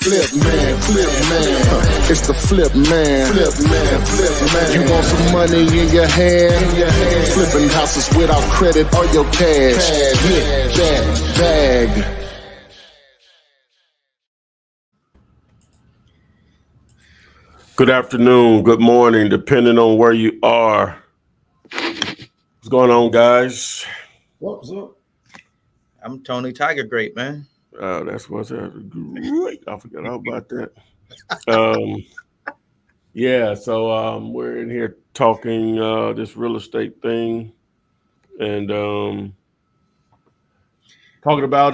It's the flip man. You want some money in your hand? Flipping houses without credit or your cash. Get that bag. Good afternoon, good morning, depending on where you are. What's going on, guys? What's up? I'm Tony Tiger Great, man. That's what's great. I forgot all about that. We're in here talking this real estate thing and talking about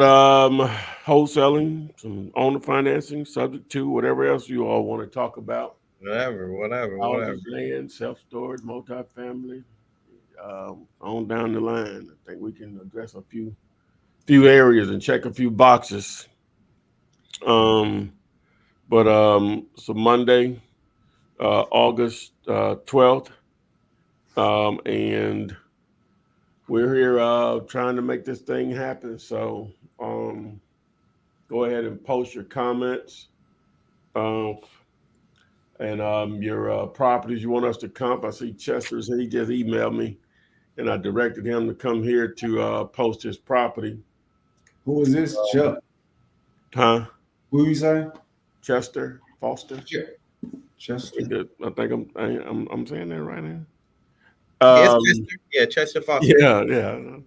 wholesaling, some owner financing, subject to whatever else you all want to talk about. Whatever. Houses, land, self-storage, multifamily, on down the line. I think we can address a few areas and check a few boxes. So Monday, August 12th, and we're here trying to make this thing happen. So go ahead and post your comments and your properties you want us to comp. I see Chester's, he just emailed me, and I directed him to come here to post his property. Who is this? Chuck? Huh? Who you say? Chester Foster. Chester. I think I'm saying that right now. Chester Foster. Yeah.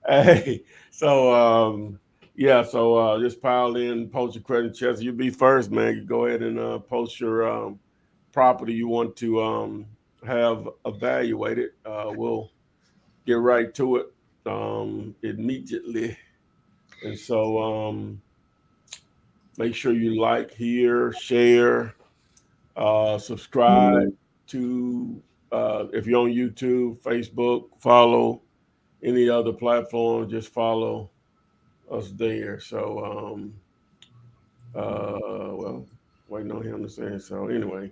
Hey, so just pile in, post your credit, Chester. You be first, man. You go ahead and post your property you want to have evaluated. We'll get right to it immediately. And so make sure you like, hear, share, subscribe to, if you're on YouTube, Facebook, follow any other platform, just follow us there. So, waiting on him to say it. So anyway.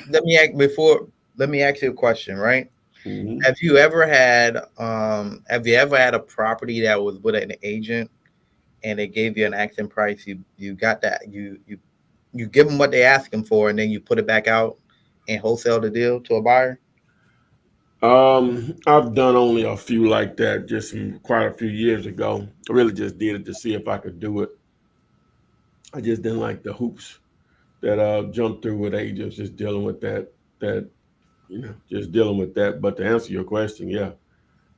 Let me ask you a question, right? Mm-hmm. Have you ever had a property that was with an agent and they gave you an asking price? You got that, you give them what they asking for, and then you put it back out and wholesale the deal to a buyer? I've done only a few like that just quite a few years ago. I really just did it to see if I could do it. I just didn't like the hoops that jumped through with agents, just dealing with that, just dealing with that. But to answer your question, yeah,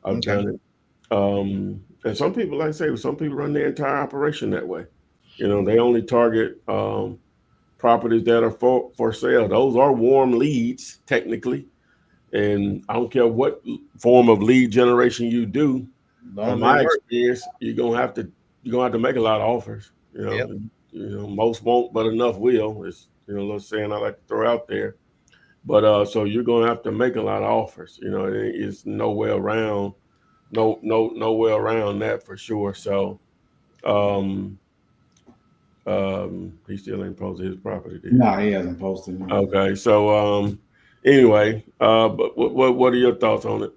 I've done it. And some people, like I say, some people run their entire operation that way. They only target properties that are for sale. Those are warm leads, technically. And I don't care what form of lead generation you do. From my experience, you're gonna have to make a lot of offers. Most won't, but enough will. It's a little saying I like to throw out there. But so you're gonna have to make a lot of offers. It's no way around that for sure. So he still ain't posted his property. No, he hasn't posted. Okay, so anyway, but what are your thoughts on it?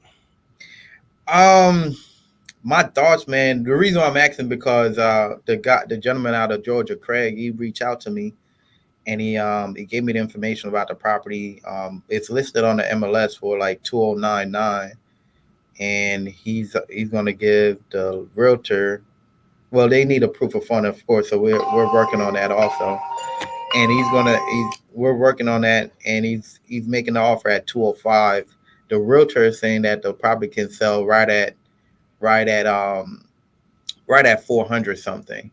My thoughts, man. The reason why I'm asking because the gentleman out of Georgia, Craig, he reached out to me, and he gave me the information about the property. It's listed on the MLS for like $2,099, and he's going to give the realtor. Well, they need a proof of fund, of course, so we're working on that also. And we're working on that, and he's making the offer at $205. The realtor is saying that the property can sell right at 400 something.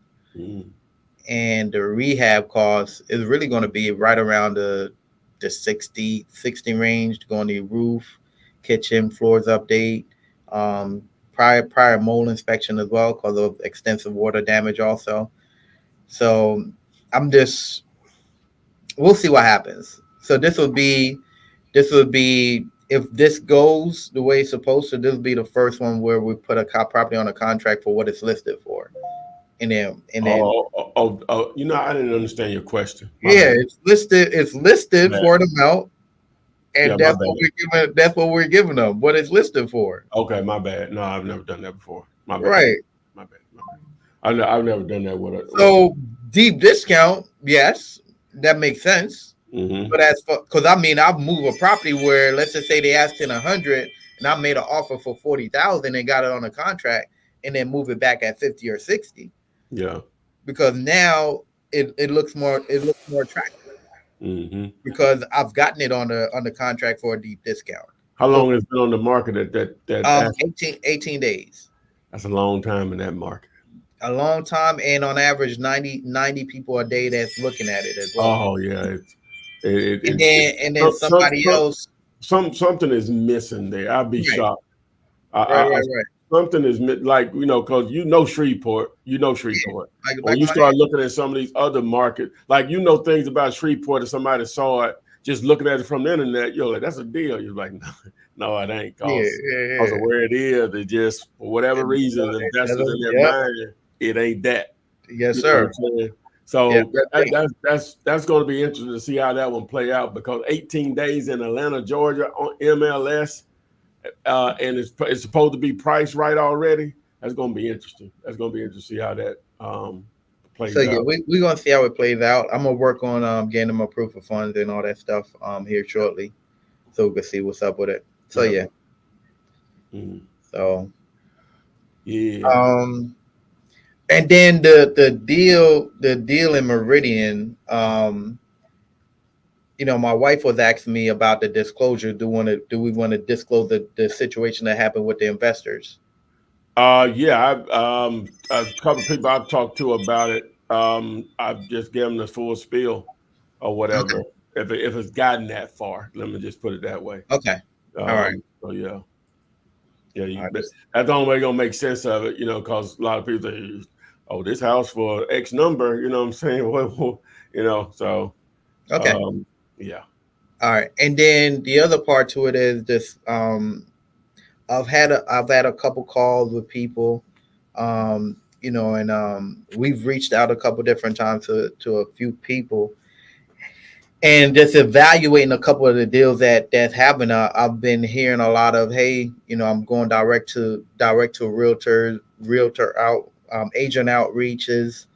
And the rehab cost is really going to be right around the 60 range, to go on the roof, kitchen, floors update, prior mold inspection as well because of extensive water damage also. So we'll see what happens. So this would be if this goes the way it's supposed to, this will be the first one where we put a property on a contract for what it's listed for. And then I didn't understand your question. It's listed for an amount, and that's what we're giving them, what it's listed for. Okay, my bad. No, I've never done that before. My bad. Right. My bad. I've never done that with it. So Deep discount, yes, that makes sense. Mm-hmm. But as for, because I mean, I've moved a property where, let's just say they asked in 100, and I made an offer for 40,000 and got it on a contract, and then move it back at 50 or 60, Yeah. because now it looks more attractive Mm-hmm. because I've gotten it on the contract for a deep discount. How So long has it been on the market? That 18 days, that's a long time in that market. a long time, and on average 90 people a day that's looking at it as well. Oh yeah, And it's then somebody else. something is missing there. I'd be Right, shocked. right. Something is like because Shreveport, Shreveport. When Like you my start looking at some of these other markets, like things about Shreveport, and somebody saw it just looking at it from the internet, you're like, that's a deal. You're like, no, it ain't. Because of where it is, it just for whatever reason, investors in their Yep. mind, it ain't that. Yes, You know what sir. I'm saying? So Yeah. that's going to be interesting to see how that one play out, because 18 days in Atlanta, Georgia on MLS, and it's supposed to be priced right already. That's going to be interesting. That's going to be interesting to see how that plays So yeah, out. we're gonna see how it plays out. I'm gonna work on getting them a proof of funds and all that stuff here shortly, so we can see what's up with it. So yeah. Mm. So Yeah. and then the deal in Meridian, my wife was asking me about the disclosure. Do we want to disclose the situation that happened with the investors? Yeah, a couple of people I've talked to about it. I've just given them the full spiel or whatever. Okay. If it's gotten that far, let me just put it that way. Okay. All right. So yeah, All but right. that's the only way you're gonna make sense of it, because a lot of people say, "Oh, this house for X number," you know what I'm saying? So Okay. yeah. All right. And then the other part to it is this. I've had a couple calls with people, and we've reached out a couple different times to a few people, and just evaluating a couple of the deals that's happening. I've been hearing a lot of, hey, I'm going direct to realtor out, agent outreaches.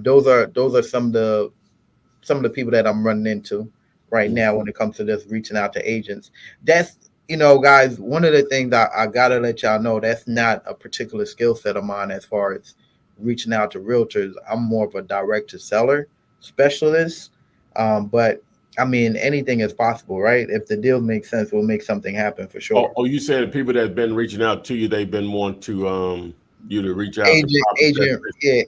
Those are some of the people that I'm running into right now when it comes to this reaching out to agents. That's guys, one of the things I gotta let y'all know, that's not a particular skill set of mine as far as reaching out to realtors. I'm more of a direct to seller specialist. But I mean, anything is possible, right? If the deal makes sense, we'll make something happen for sure. You said the people that've been reaching out to you, they've been wanting to you to reach out to Agent, property. yeah,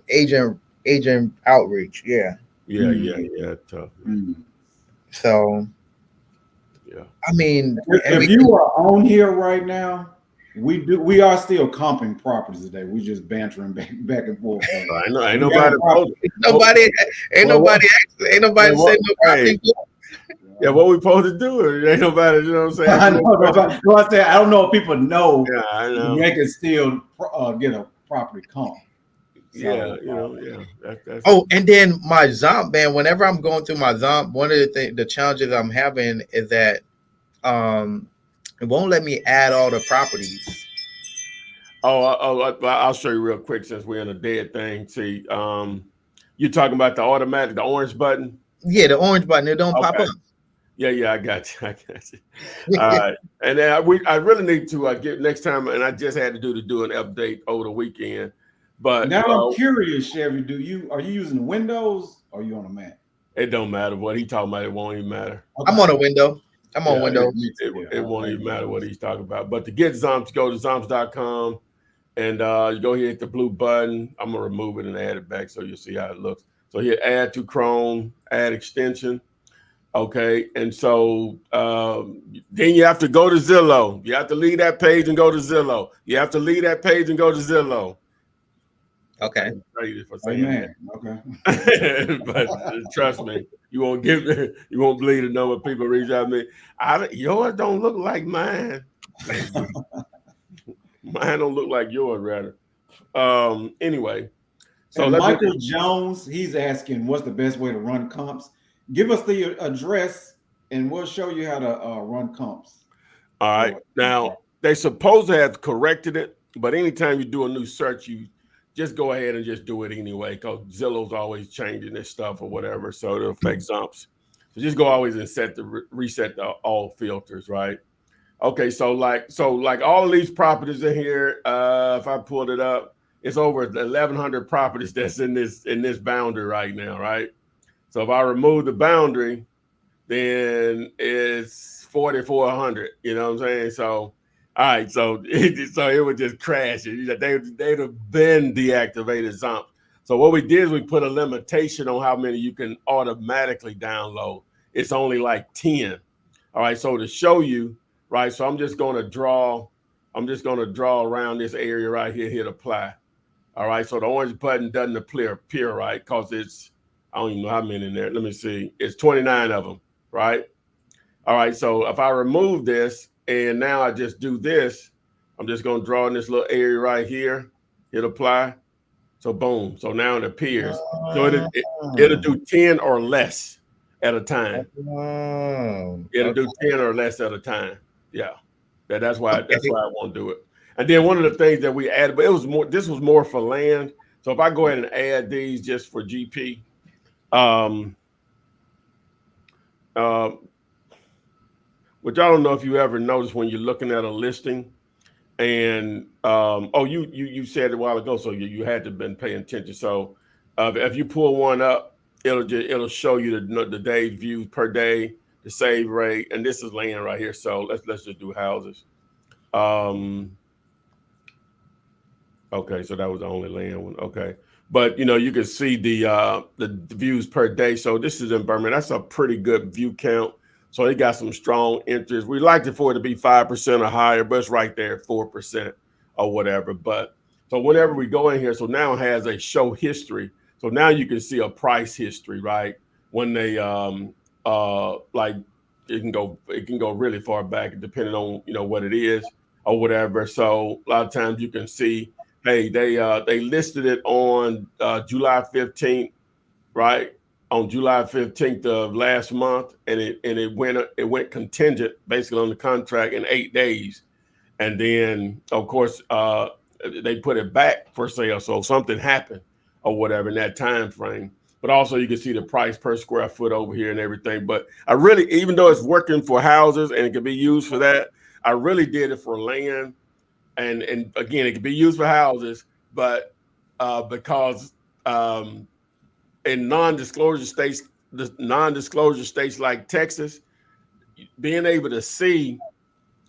agent outreach, yeah. Yeah. Tough. So, Yeah. I mean, if you are on here right now, we are still comping properties today. We just bantering back and forth. I know. Ain't nobody ain't nobody saying no property. Yeah, what we supposed to do? Ain't nobody, you know what I'm saying? I don't know if people know. Yeah, I know. They can still get a property comp. So, yeah. That's and then my Zomp, man, whenever I'm going through my Zomp, one of the challenges I'm having is that it won't let me add all the properties. I'll show you real quick since we're in a dead thing. See, you're talking about the orange button? Yeah, the orange button, it don't pop up. Yeah, I got you. All right, and then I really need to get next time, and I just had to do an update over the weekend. But now I'm curious, Chevy. Are you using Windows or are you on a Mac? It don't matter what he's talking about. It won't even matter. Okay. I'm on a window. I'm on Windows. It won't even matter what he's talking about. But to get Zomps, go to Zomps.com and you go here, hit the blue button. I'm gonna remove it and add it back so you'll see how it looks. So here, add to Chrome, add extension. Okay, and so then you have to go to Zillow. You have to leave that page and go to Zillow. You have to leave that page and go to Zillow. Okay. For saying that. Okay. But trust me, you won't believe the number of people reach out to me. Yours don't look like mine. Mine don't look like yours, rather. Anyway. So Michael Jones, he's asking, what's the best way to run comps? Give us the address and we'll show you how to run comps. All right. Now, they supposed to have corrected it, but anytime you do a new search, just go ahead and just do it anyway, because Zillow's always changing this stuff or whatever, so it'll affect Zumps. So just go always and reset all filters, right? Okay, so like all of these properties in here, if I pulled it up, it's over 1,100 properties that's in this boundary right now, right? So if I remove the boundary, then it's 4,400. You know what I'm saying? So, all right, so it would just crash. They'd have been deactivated Zump. So what we did is we put a limitation on how many you can automatically download. It's only like 10. All right, so to show you, right? So I'm just going to draw around this area right here, hit apply. All right, so the orange button doesn't appear, right? Because it's, I don't even know how many in there. Let me see. It's 29 of them, right? All right, so if I remove this and now I just do this, I'm just going to draw in this little area right here, hit apply. So boom. So now it appears. So it'll do 10 or less at a time. It'll do 10 or less at a time. Yeah. That's why I won't do it. And then one of the things that we added, but this was more for land. So if I go ahead and add these just for GP, which I don't know if you ever noticed when you're looking at a listing, and you said it a while ago, so you had to have been paying attention. So if you pull one up, it'll show you the day views per day, the save rate, and this is land right here. So let's just do houses. Okay, so that was the only land one. Okay, but you can see the views per day. So this is in Birmingham. That's a pretty good view count. So they got some strong interest. We liked it for it to be 5% or higher, but it's right there at 4% or whatever. But so whenever we go in here, so now it has a show history. So now you can see a price history, right? When they like it can go really far back depending on what it is or whatever. So a lot of times you can see, hey, they listed it on July 15th, right? On July 15th of last month, and it went contingent basically on the contract in 8 days, and then of course they put it back for sale. So something happened or whatever in that time frame. But also you can see the price per square foot over here and everything. But I really, even though it's working for houses and it can be used for that, I really did it for land, and again it can be used for houses, but because in non-disclosure states like Texas, being able to see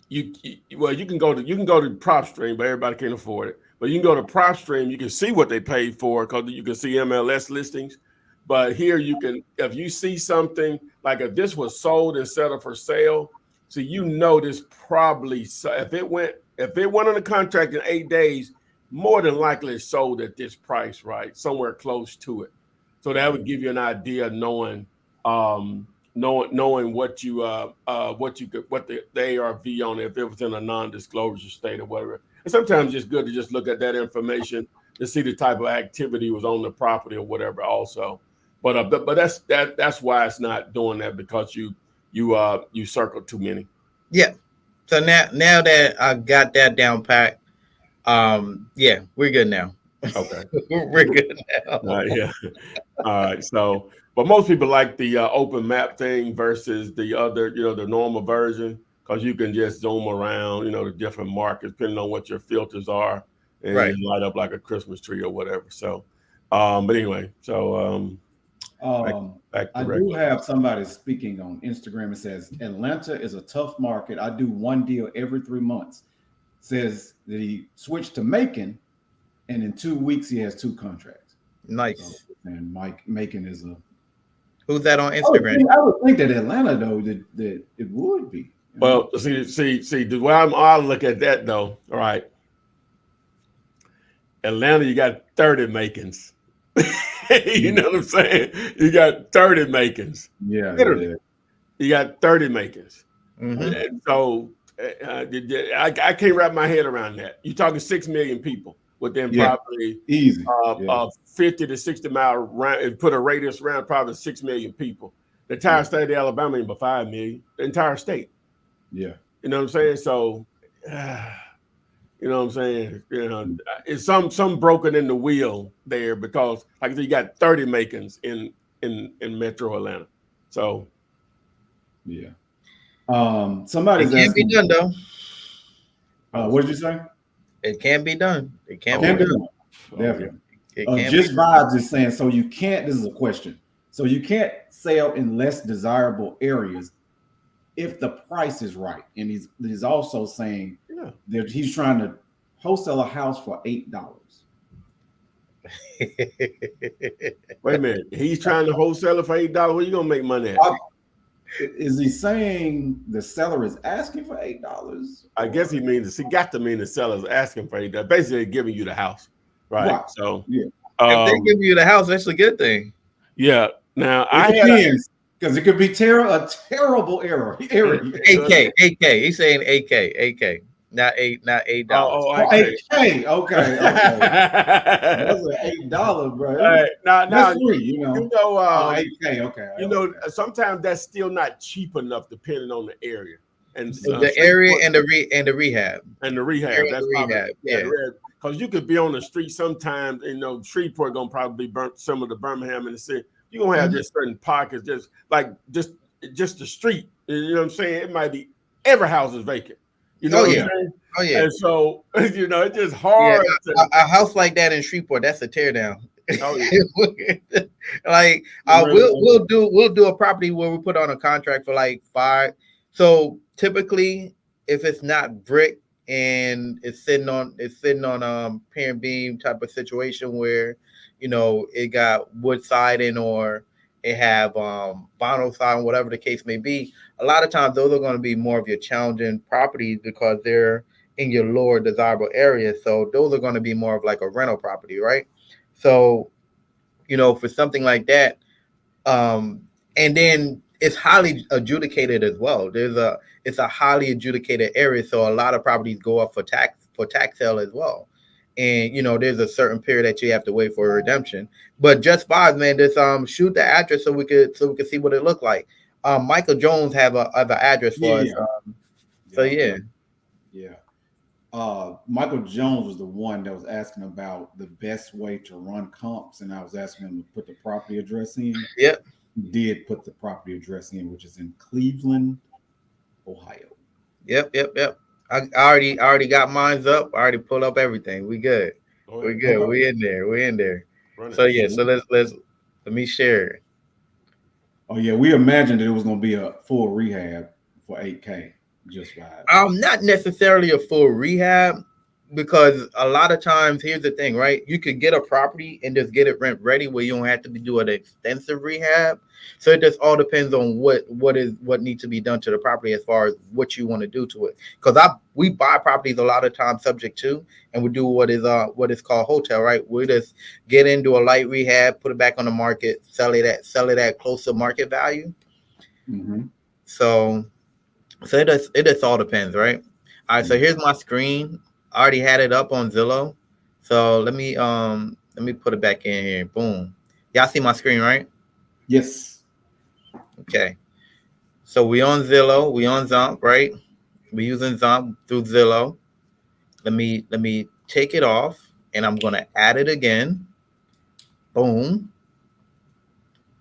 you can go to PropStream, but everybody can't afford it. But you can go to PropStream, you can see what they paid for because you can see MLS listings. But here you can, if you see something like if this was sold and set up for sale, so this probably, if it went on a contract in 8 days, more than likely it's sold at this price, right? Somewhere close to it. So that would give you an idea, knowing what the ARV on it, if it was in a non-disclosure state or whatever. And sometimes it's good to just look at that information to see the type of activity was on the property or whatever also. But that's why it's not doing that, because you circled too many. Yeah. So now that I got that down pat, yeah, we're good now. Okay. We're good now. Yeah. All right. So, but most people like the open map thing versus the other, the normal version, because you can just zoom around, the different markets depending on what your filters are, and right, light up like a Christmas tree or whatever. So, but anyway, so back to I do have somebody speaking on Instagram. It says Atlanta is a tough market. I do one deal every 3 months. Says that he switched to Macon, and in 2 weeks he has 2 contracts. Nice. So, and Macon is a. Who's that on Instagram? I would think that Atlanta though that it would be. Well, see, the way I look at that though. All right, Atlanta, you got 30 Macons. You know what I'm saying? You got 30 Macons. Yeah, literally. Yeah. You got 30 Macons. Mm-hmm. And so I can't wrap my head around that. You're talking 6 million people within probably easy 50 to 60 mile round. Put a radius around probably 6 million people. The entire state of Alabama ain't but 5 million. The entire state. Yeah. You know what I'm saying? So, You know what I'm saying? You know, it's some broken in the wheel there because, like I said, you got 30 Macons in Metro Atlanta. So, yeah. It Somebody's can't be asking. done though. What did you say? It can be done. It can Can't be be done. done. Definitely. It can Just be Vibes is saying, so you can't. This is a question. So you can't sell in less desirable areas if the price is right. And he's also saying that he's trying to wholesale a house for $8. Wait a minute. He's trying to wholesale it for $8. Where you gonna make money at? Is he saying the seller is asking for $8? I guess he got to mean the seller's asking for $8. Basically giving you the house. Right. So yeah. If they give you the house, that's a good thing. Yeah. Now it depends, because it could be a terrible error. AK. He's saying AK. Not $8. $8. Okay. That's $8, bro. All right. Now, free, you know. $8K. Okay. You know, sometimes that's still not cheap enough, depending on the area and the area and the rehab. And the rehab. That's rehab. Because you could be on the street sometimes. You know, Shreveport gonna probably be burnt similar to Birmingham in the city. You're gonna have just certain pockets, just the street. You know what I'm saying? It might be every house is vacant. You know what I'm saying? Oh yeah. And so, you know, it's just hard. A house like that in Shreveport, that's a teardown. Oh, yeah. Like we'll do a property where we put on a contract for like 5. So typically, if it's not brick and it's sitting on pier and beam type of situation where, you know, it got wood siding or it have vinyl siding, whatever the case may be, a lot of times those are going to be more of your challenging properties because they're in your lower desirable area. So those are going to be more of like a rental property, right? So, you know, for something like that, and then it's highly adjudicated as well. It's a highly adjudicated area, so a lot of properties go up for tax sale as well. And you know, there's a certain period that you have to wait for a redemption. But just Vibes, man, just shoot the address so we could see what it looked like. Michael Jones have an address for us. Michael Jones was the one that was asking about the best way to run comps, and I was asking him to put the property address in. Yep. He did put the property address in, which is in Cleveland, Ohio. Yep. I already got mine up. I already pulled up everything. We good. We good. Okay. We in there. So yeah. So let me share it. Oh yeah, we imagined that it was going to be a full rehab for $8K. Just Vibes. Not necessarily a full rehab, because a lot of times, here's the thing, right? You could get a property and just get it rent ready where you don't have to be doing an extensive rehab. So it just all depends on what needs to be done to the property as far as what you want to do to it. Because we buy properties a lot of times subject to, and we do what is called hotel, right? We just get into a light rehab, put it back on the market, sell it at close to market value. Mm-hmm. So it just all depends, right? All right, so here's my screen. I already had it up on Zillow. So let me put it back in here. Boom. Y'all see my screen, right? Yes. Okay. So we on Zillow, we on Zomp, right? We're using Zomp through Zillow. Let me take it off and I'm gonna add it again. Boom.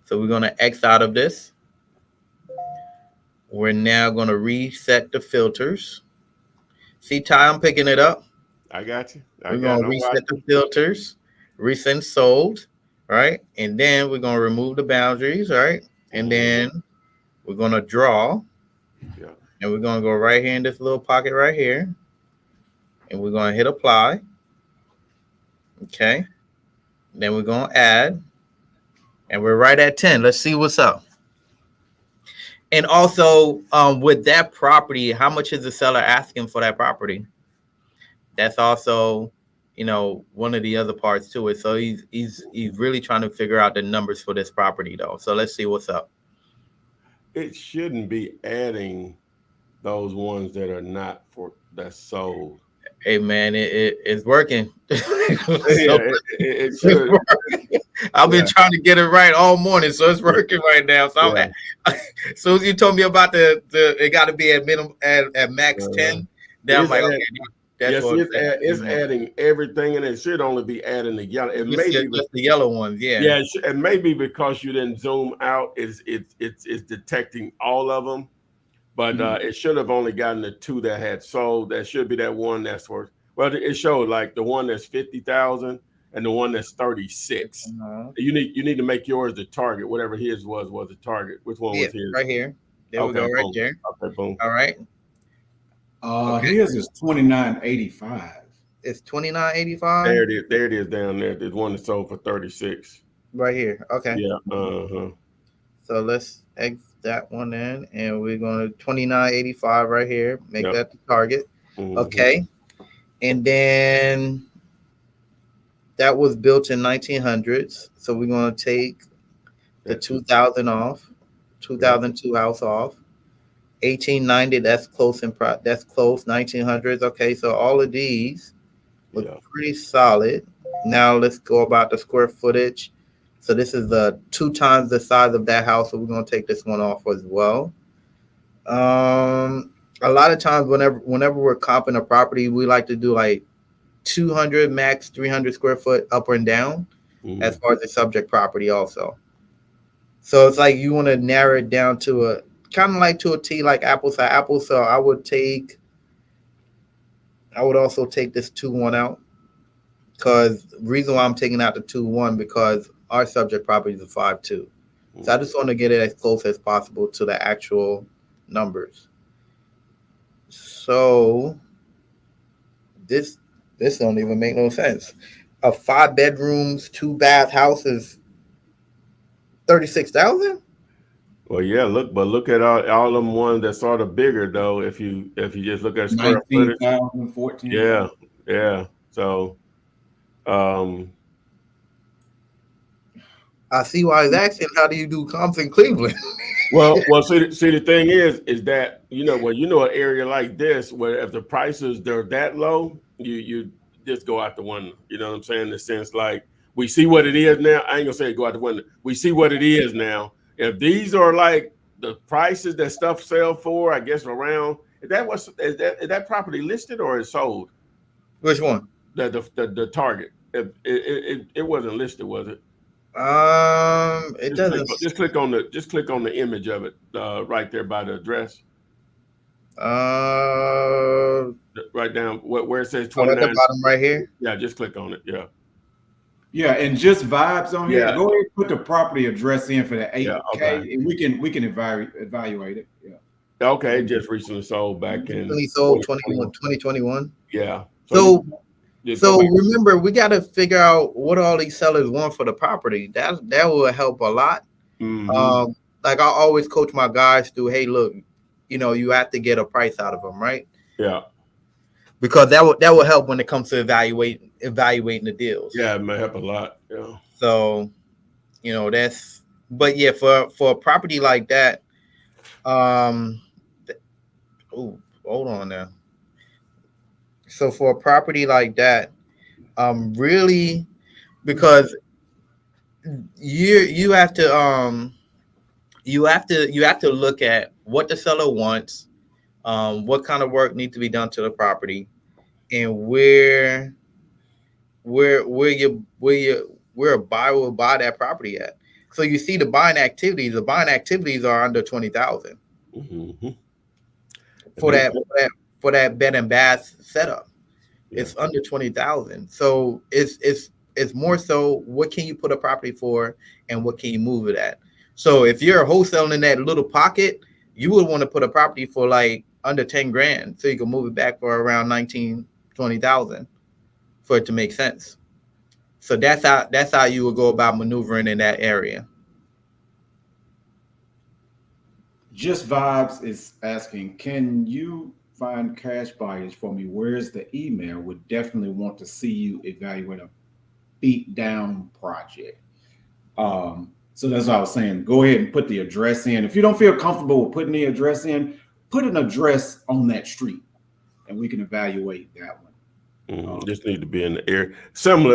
So we're gonna X out of this. We're now going to reset the filters. See, Ty, I'm picking it up. I got you. We're going to reset the filters, resend sold, right? And then we're going to remove the boundaries, right? And then we're going to draw. Yeah. And we're going to go right here in this little pocket right here. And we're going to hit apply. Okay. Then we're going to add. And we're right at 10. Let's see what's up. And also, with that property, how much is the seller asking for that property? That's also, you know, one of the other parts to it. So he's really trying to figure out the numbers for this property, though. So let's see what's up. It shouldn't be adding those ones that are not that's sold. Hey man, it's working. It should. I've been trying to get it right all morning, so it's working right now. So as soon as you told me about it got to be at minimum at max 10. Then I'm like, okay, That's Yes, what it's adding everything, and it should only be adding the yellow. It may be just the yellow ones. Yeah. Yeah, it may be because you didn't zoom out. It's detecting all of them, but it should have only gotten the 2 that had sold. That should be that one that's worth. Well, it showed like the one that's 50,000 and the one that's 36. You need to make yours the target. Whatever his was the target. Which one was his? Right here. There we go. Right boom. there. Okay, boom. All right. His is 29.85. It's 29.85. There it is. There it is down there. There's one that sold for 36. Right here. Okay. Yeah. So let's exit that one in, and we're going to 29.85 right here. Make that the target. Okay. And then that was built in 1900s. So we're going to take the 2000 off, 2002 house off. 1890, that's close that's close. 1900s. Okay, so all of these look pretty solid. Now let's go about the square footage. So this is 2 times the size of that house. So we're gonna take this one off as well. A lot of times whenever we're comping a property, we like to do like 200 max 300 square foot up and down as far as the subject property also. So it's like you want to narrow it down to a kind of like to a T, like apples to apples. So I would also take this 2-1 out, because the reason why I'm taking out the 2-1 because our subject property is a 5-2. So I just want to get it as close as possible to the actual numbers. So this don't even make no sense. A 5 bedrooms, 2 bath house is 36,000. Well, yeah, look at all them ones that's sort of bigger though. If you just look at square footage, 14. Yeah. So, I see why he's asking, how do you do comps in Cleveland? well, see, the thing is that an area like this where if the prices they're that low, you just go out the window. You know what I'm saying? In the sense like we see what it is now. I ain't gonna say go out the window. We see what it is now. If these are like the prices that stuff sell for, I guess around is that property listed or is sold? Which one? The target. It wasn't listed, was it? It doesn't. Just click on the image of it right there by the address. Right down where it says 29. At the bottom right here. Yeah, just click on it. Yeah. Yeah, and just vibes on here. Go ahead and put the property address in for the 8K, and we can evaluate it. Yeah. Okay, it just recently sold back in. Recently sold 2021. Yeah. So remember, we got to figure out what all these sellers want for the property. That will help a lot. Like I always coach my guys through, hey, look, you have to get a price out of them, right? Yeah. Because that will help when it comes to evaluating the deals. Yeah, it may help a lot. Yeah. So, but yeah, for a property like that, hold on now. So for a property like that, really, because you have to look at what the seller wants, what kind of work needs to be done to the property, and where a buyer will buy that property at. So you see the buying activities are under 20,000 for that bed and bath setup. It's under 20,000. So it's more so what can you put a property for and what can you move it at. So if you're wholesaling in that little pocket, you would want to put a property for like under 10 grand so you can move it back for around 20,000 for it to make sense. So that's how you would go about maneuvering in that area. Just Vibes is asking, can you find cash buyers for me? Where's the email? Would definitely want to see you evaluate a beat down project. So that's what I was saying. Go ahead and put the address in. If you don't feel comfortable with putting the address in, put an address on that street and we can evaluate that one. Just need to be in the area,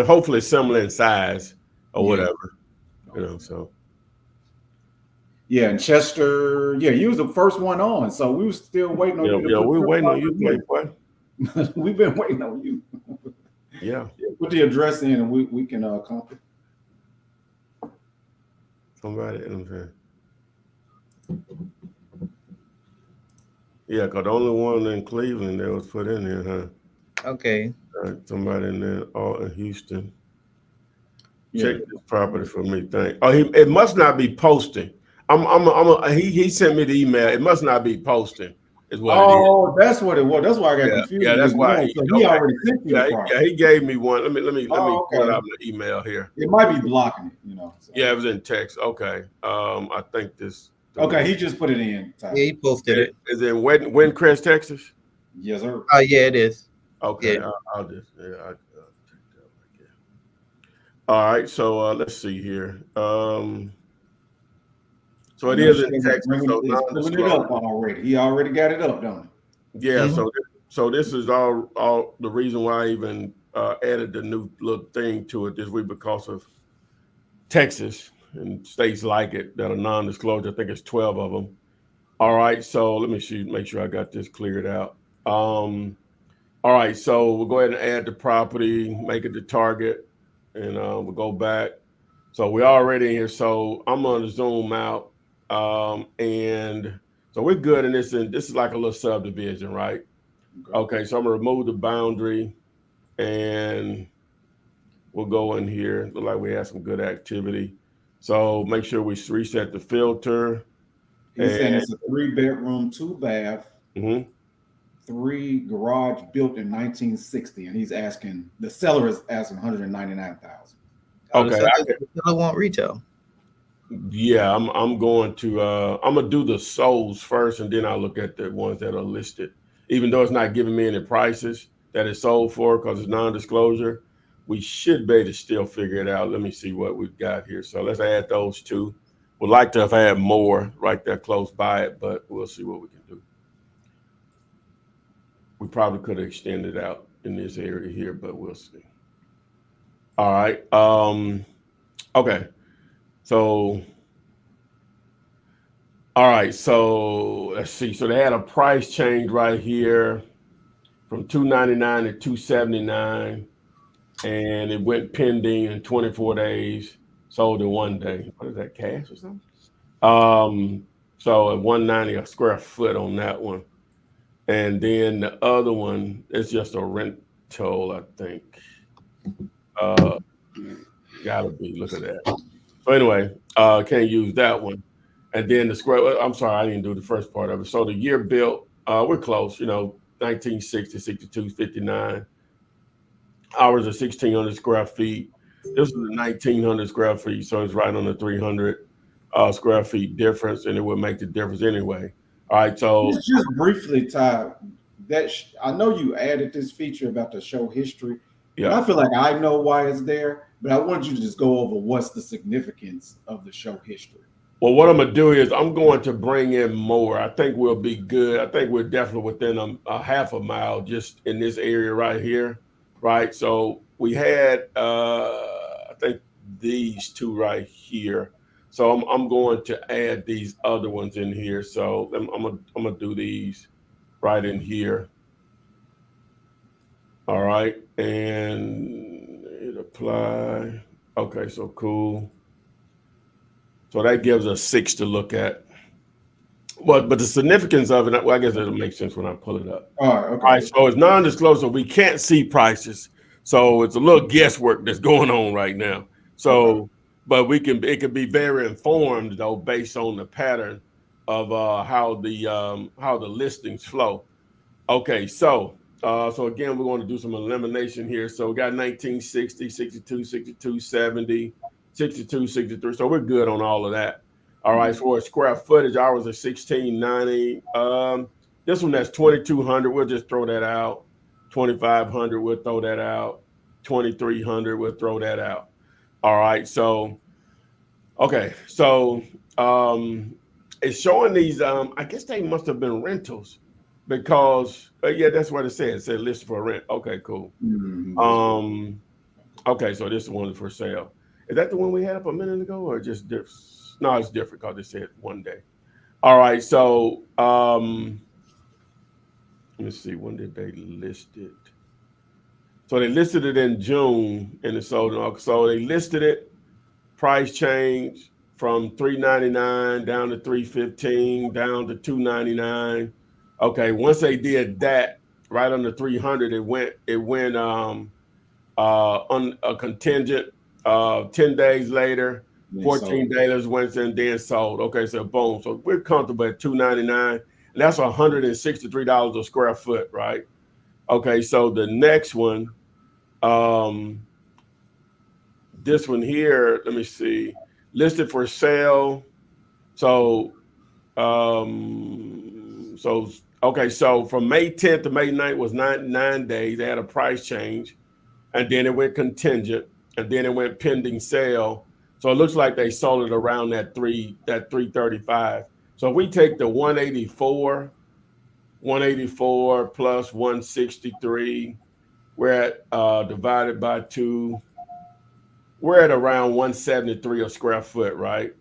hopefully similar in size or whatever, so. Yeah, and Chester, you was the first one on, so we were still waiting on you. Yeah, we were waiting on you, boy. We've been waiting on you. Yeah. Put the address in, and we can contact. Somebody. Yeah, because the only one in Cleveland that was put in there, huh? Okay. Somebody in there, all in Houston. Yeah. Check this property for me. Thank. Oh, it must not be posting. He sent me the email. It must not be posting, is what it is. Oh, that's what it was. That's why I got confused. Yeah, that's why. So he Okay. already sent you the property. Yeah, he gave me one. Let me Oh, pull okay. out my email here. It might be blocking it, So. Yeah, it was in text. Okay. I think this. Okay, he just put it in. Yeah, he posted it. Is it in Windcrest, Texas? Yes, sir. Oh, yeah, it is. Okay. Yeah. I'll just check that out. All right. So let's see here. So it is in Texas. So pulling it up already. He already got it up, don't he? Yeah. Mhm. So this is all the reason why I even added the new little thing to it this week, because of Texas and states like it that are non-disclosure. I think it's 12 of them. All right. So let me make sure I got this cleared out. All right. So we'll go ahead and add the property, make it the target, and we'll go back. So we're already in here. So I'm going to zoom out. And so we're good in this. And this is like a little subdivision, right? Okay. So I'm going to remove the boundary, and we'll go in here. Look like we have some good activity. So make sure we reset the filter. He's saying it's a 3-bedroom, 2-bath, 3 garage built in 1960, and he's asking, the seller is asking $199,000. Okay, The seller want retail. Yeah, I'm going to I'm gonna do the solds first, and then I'll look at the ones that are listed. Even though it's not giving me any prices that it's sold for because it's non-disclosure, we should be able to still figure it out. Let me see what we've got here. So let's add those two. Would like to have had more right there close by it, but we'll see what we can do. We probably could have extended out in this area here, but we'll see. All right. Okay. So, all right. So let's see. So they had a price change right here from $299 to $279, and it went pending in 24 days. Sold in 1 day. What is that, cash or something? So at $190 a square foot on that one, and then the other one is just a rental, I think. Gotta be. Look at that. So anyway, can't use that one. And then the square. I'm sorry, I didn't do the first part of it. So the year built, we're close. 1960, 62, 59. Ours are 1,600 square feet. This is 1,900 square feet, so it's right on the 300 square feet difference, and it would make the difference anyway. All right, so just briefly, Ty, I know you added this feature about the show history. Yeah, I feel like I know why it's there, but I want you to just go over what's the significance of the show history. Well, what I'm gonna do is I'm going to bring in more. I think we'll be good. I think we're definitely within a half a mile just in this area right here, right? So we had I think these two right here. So I'm going to add these other ones in here. So I'm gonna do these right in here. All right, and it apply. Okay, so cool. So that gives us 6 to look at. But the significance of it, well, I guess it'll make sense when I pull it up. All right, okay. All right, so it's non-disclosure. We can't see prices. So it's a little guesswork that's going on right now. So, but it can be very informed though, based on the pattern of how the listings flow. Okay, so again, we're going to do some elimination here. So we got 1960, 62, 62, 70, 62, 63. So we're good on all of that. All right, for square footage, ours is 1,690. This one that's 2,200. We'll just throw that out. 2,500. We'll throw that out. 2,300. We'll throw that out. All right. So, okay. So it's showing these. I guess they must have been rentals because yeah, that's what it said. It said list for rent. Okay, cool. Mm-hmm. Okay, so this is one for sale. Is that the one we had up a minute ago, or just different? No, it's different because it said 1 day. All right, so Let me see, when did they list it? So they listed it in June and it sold in August. So they listed it, price change from $399 down to $315, down to $299. Okay, once they did that, right under 300, it went on a contingent 10 days later, 14 days went and then sold. Okay, so boom. So we're comfortable at $299, and that's $163 a square foot, right? Okay, so the next one, this one here, let me see, listed for sale. So, okay, so from May 10th to May 9th was 9 days. They had a price change, and then it went contingent, and then it went pending sale. So it looks like they sold it around that 335. So if we take the 184 plus 163, we're at divided by 2. We're at around 173 a square foot, right?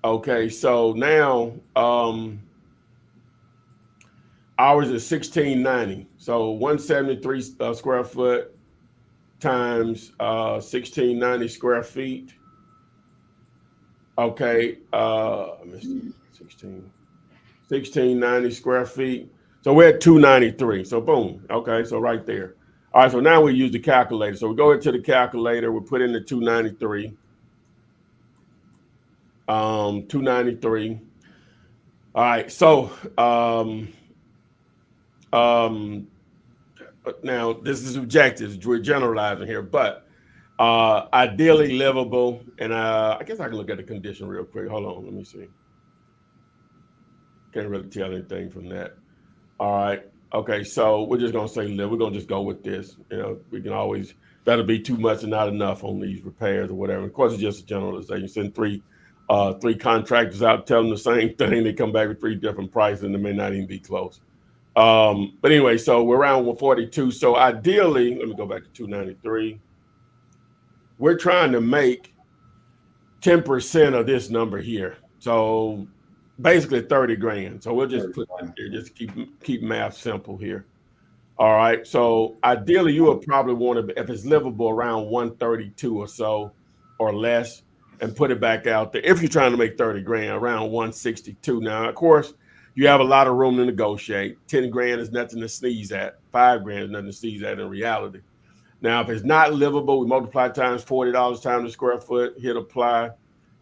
Okay, so now ours is 1690. So 173 square foot times 1690 square feet. Okay, 1690 square feet. So we're at 293. So boom. Okay, so right there. All right, so now we use the calculator. So we go into the calculator, we put in the 293. 293. All right, so now this is objectives. We're generalizing here, but ideally livable. And I guess I can look at the condition real quick. Hold on, let me see. Can't really tell anything from that. All right. Okay, so we're just gonna say live. We're gonna just go with this. You know, we can always, that'll be too much and not enough on these repairs or whatever. Of course, it's just a generalization. Send three contractors out, tell them the same thing. They come back with 3 different prices, and they may not even be close. But anyway, so we're around 142. So ideally, let me go back to 293. We're trying to make 10% of this number here. So basically 30 grand. So we'll just put that there, just keep math simple here. All right. So ideally you would probably want to, if it's livable, around 132 or so or less, and put it back out there. If you're trying to make 30 grand, around 162. Now, of course, you have a lot of room to negotiate. 10 grand is nothing to sneeze at. 5 grand is nothing to sneeze at in reality. Now, if it's not livable, we multiply times $40 times the square foot, hit apply.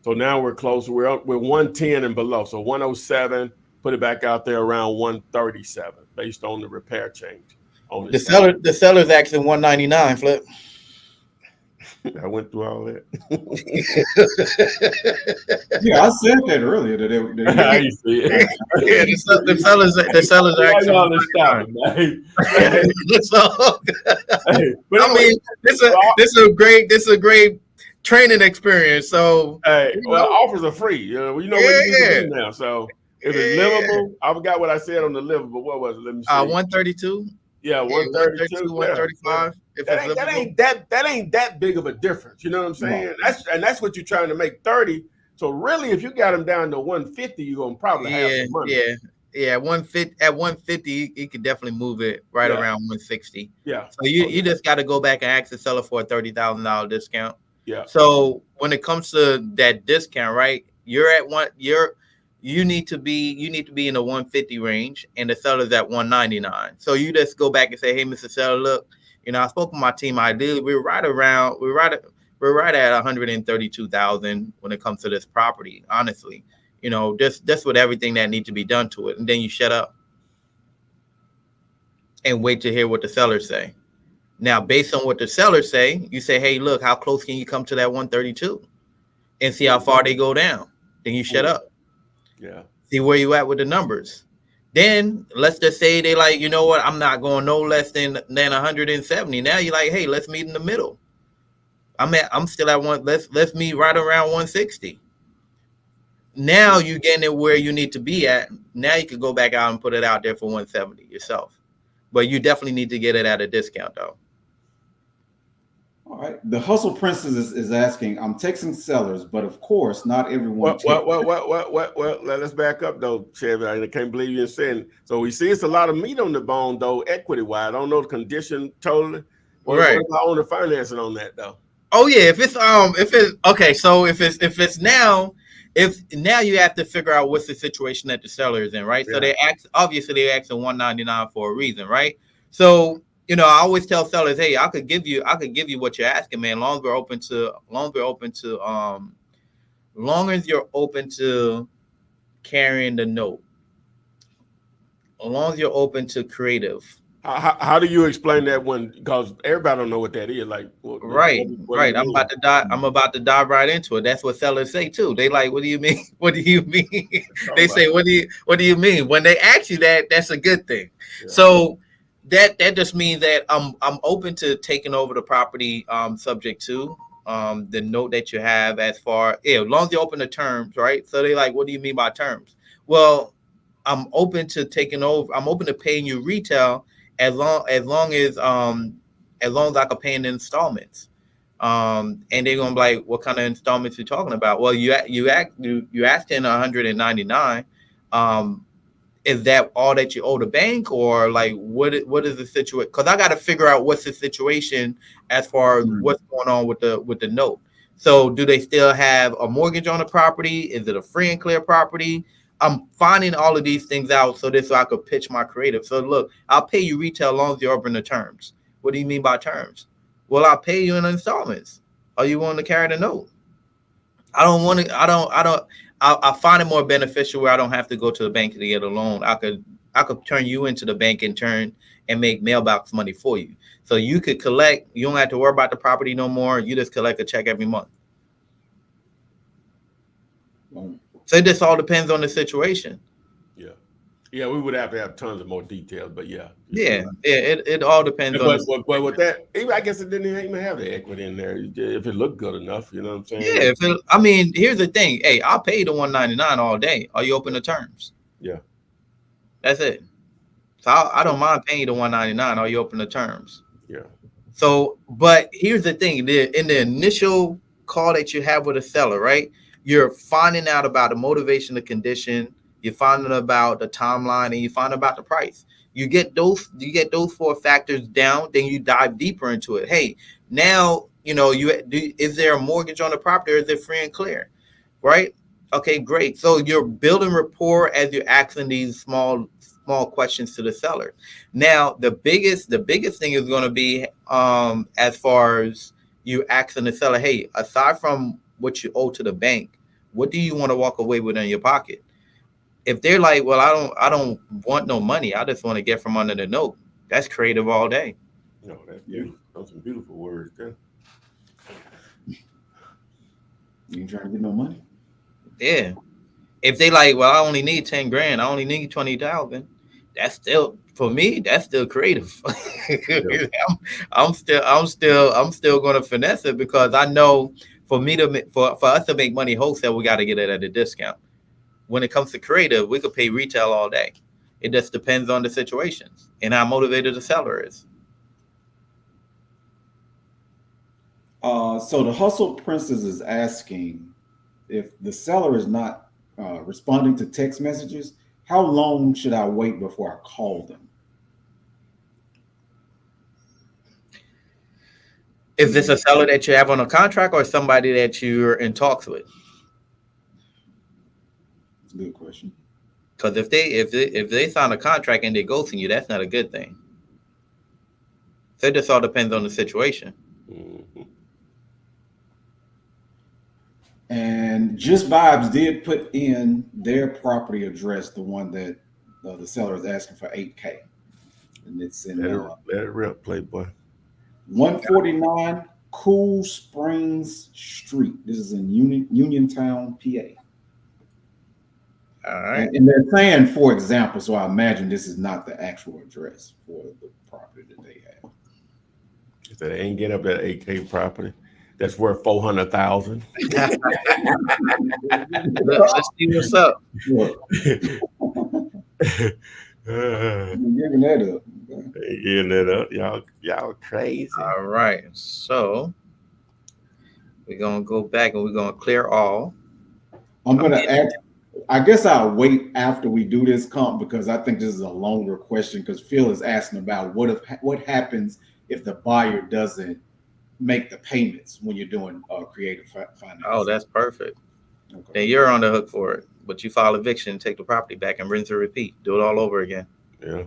So now we're closer. We're 110 and below. So 107, put it back out there around 137 based on the repair change. On the seller's actually 199, Flip. I went through all that. Yeah, I said that earlier. I see it. Yeah, the sellers are actually. All this stuff, man. But I mean, this is a great training experience. So, hey, well, offers are free. You know what you do now. So if it's livable, I forgot what I said on the livable. What was it? Let me see. 132. Yeah, 132, 135. Yeah. That ain't that big of a difference. You know what I'm saying? No. That's what you're trying to make 30. So really, if you got them down to 150, you're gonna probably have some money. Yeah. 150 at 150, you could definitely move it around 160. Yeah. So you just got to go back and ask the seller for a $30,000 discount. Yeah. So when it comes to that discount, right? You need to be in the 150 range, and the seller's at 199. So you just go back and say, "Hey, Mr. Seller, look, I spoke with my team. Ideally, we're right at 132,000 when it comes to this property. Honestly, just with everything that needs to be done to it, and then you shut up and wait to hear what the sellers say. Now, based on what the sellers say, you say, "Hey, look, how close can you come to that 132?" and see how far they go down. Then you shut up. Yeah. See where you at with the numbers. Then let's just say they like, you know what, I'm not going no less than 170. Now you're like, hey, let's meet in the middle. I'm still at one. Let's meet right around 160. Now you're getting it where you need to be at. Now you can go back out and put it out there for 170 yourself. But you definitely need to get it at a discount though. All right. The Hustle Princess is asking, I'm texting sellers, but of course, not everyone. What? Let's back up though, Chevy. I can't believe you're saying. So we see it's a lot of meat on the bone though, equity wise. I don't know the condition totally. What about owner financing on that though? Oh yeah, if it's okay, so if now you have to figure out what's the situation that the seller is in, right? Yeah. So they obviously they're asking 199 for a reason, right? So I always tell sellers, hey, I could give you what you're asking, man. Long as you're open to carrying the note, as long as you're open to creative. How do you explain that because everybody don't know what that is? Like, right. I'm about to dive right into it. That's what sellers say too. They like, what do you mean? What do you mean? They say, what do you mean? When they ask you that, that's a good thing. Yeah. So that just means that I'm open to taking over the property, subject to the note that you have as long as you open the terms, right? So they like, what do you mean by terms? Well, I'm open to taking over. I'm open to paying you retail as long as I can pay in installments. And they're gonna be like, what kind of installments you talking about? Well, you asked in 199. Is that all that you owe the bank, or like what is the situation? Because I got to figure out what's the situation as far as what's going on with the note. So do they still have a mortgage on the property? Is it a free and clear property? I'm finding all of these things out so I could pitch my creative. So look, I'll pay you retail as long as you're open the terms. What do you mean by terms? Well, I'll pay you in installments. Are you willing to carry the note? I find it more beneficial where I don't have to go to the bank to get a loan. I could turn you into the bank and make mailbox money for you. So you could collect. You don't have to worry about the property no more. You just collect a check every month. So it just all depends on the situation. Yeah, we would have to have tons of more details, but yeah. It all depends on. But with that, I guess it didn't even have the equity in there if it looked good enough. You know what I'm saying? Yeah, here's the thing. Hey, I'll pay you the 199 all day. Are you open to terms? Yeah, that's it. So I don't mind paying you the 199. Are you open to terms? Yeah. So, but here's the thing: in the initial call that you have with a seller, right? You're finding out about the motivation, the condition. You're finding about the timeline, and you find about the price. You get those 4 factors down, then you dive deeper into it. Hey, now is there a mortgage on the property, or is it free and clear? Right? Okay, great. So you're building rapport as you're asking these small questions to the seller. Now, the biggest thing is going to be as far as you asking the seller, hey, aside from what you owe to the bank, what do you want to walk away with in your pocket? If they're like, well, I don't want no money, I just want to get from under the note. That's creative all day. No, that's beautiful. Those are beautiful words there. You ain't trying to get no money? Yeah. If they like, well, I only need 10 grand, I only need 20,000. That's still, for me, that's still creative. Yeah. I'm still going to finesse it, because I know for us to make money wholesale, we got to get it at a discount. When it comes to creative, we could pay retail all day. It just depends on the situations and how motivated the seller is. So the Hustle Princess is asking, if the seller is not responding to text messages, how long should I wait before I call them? Is this a seller that you have on a contract, or somebody that you're in talks with? That's a good question. Because if they sign a contract and they're ghosting you, that's not a good thing. So it just all depends on the situation. Mm-hmm. And Just Vibes did put in their property address, the one that the seller is asking for $8K, and it's in let it rip, Playboy. 149 Cool Springs Street. This is in Uniontown, PA. All right. And they're saying, for example, so I imagine this is not the actual address for the property that they have. So they ain't get up that 8K property that's worth $400,000. Let's see what's up. Giving that up. Giving that up. Y'all crazy. All right. So We're gonna go back and we're gonna clear all. I'm gonna ask. I guess I'll wait after we do this comp because I think this is a longer question because Phil is asking about what happens if the buyer doesn't make the payments when you're doing creative finance. Oh, that's perfect. Okay. Then you're on the hook for it. But you file eviction, take the property back, and rinse and repeat. Do it all over again. Yeah.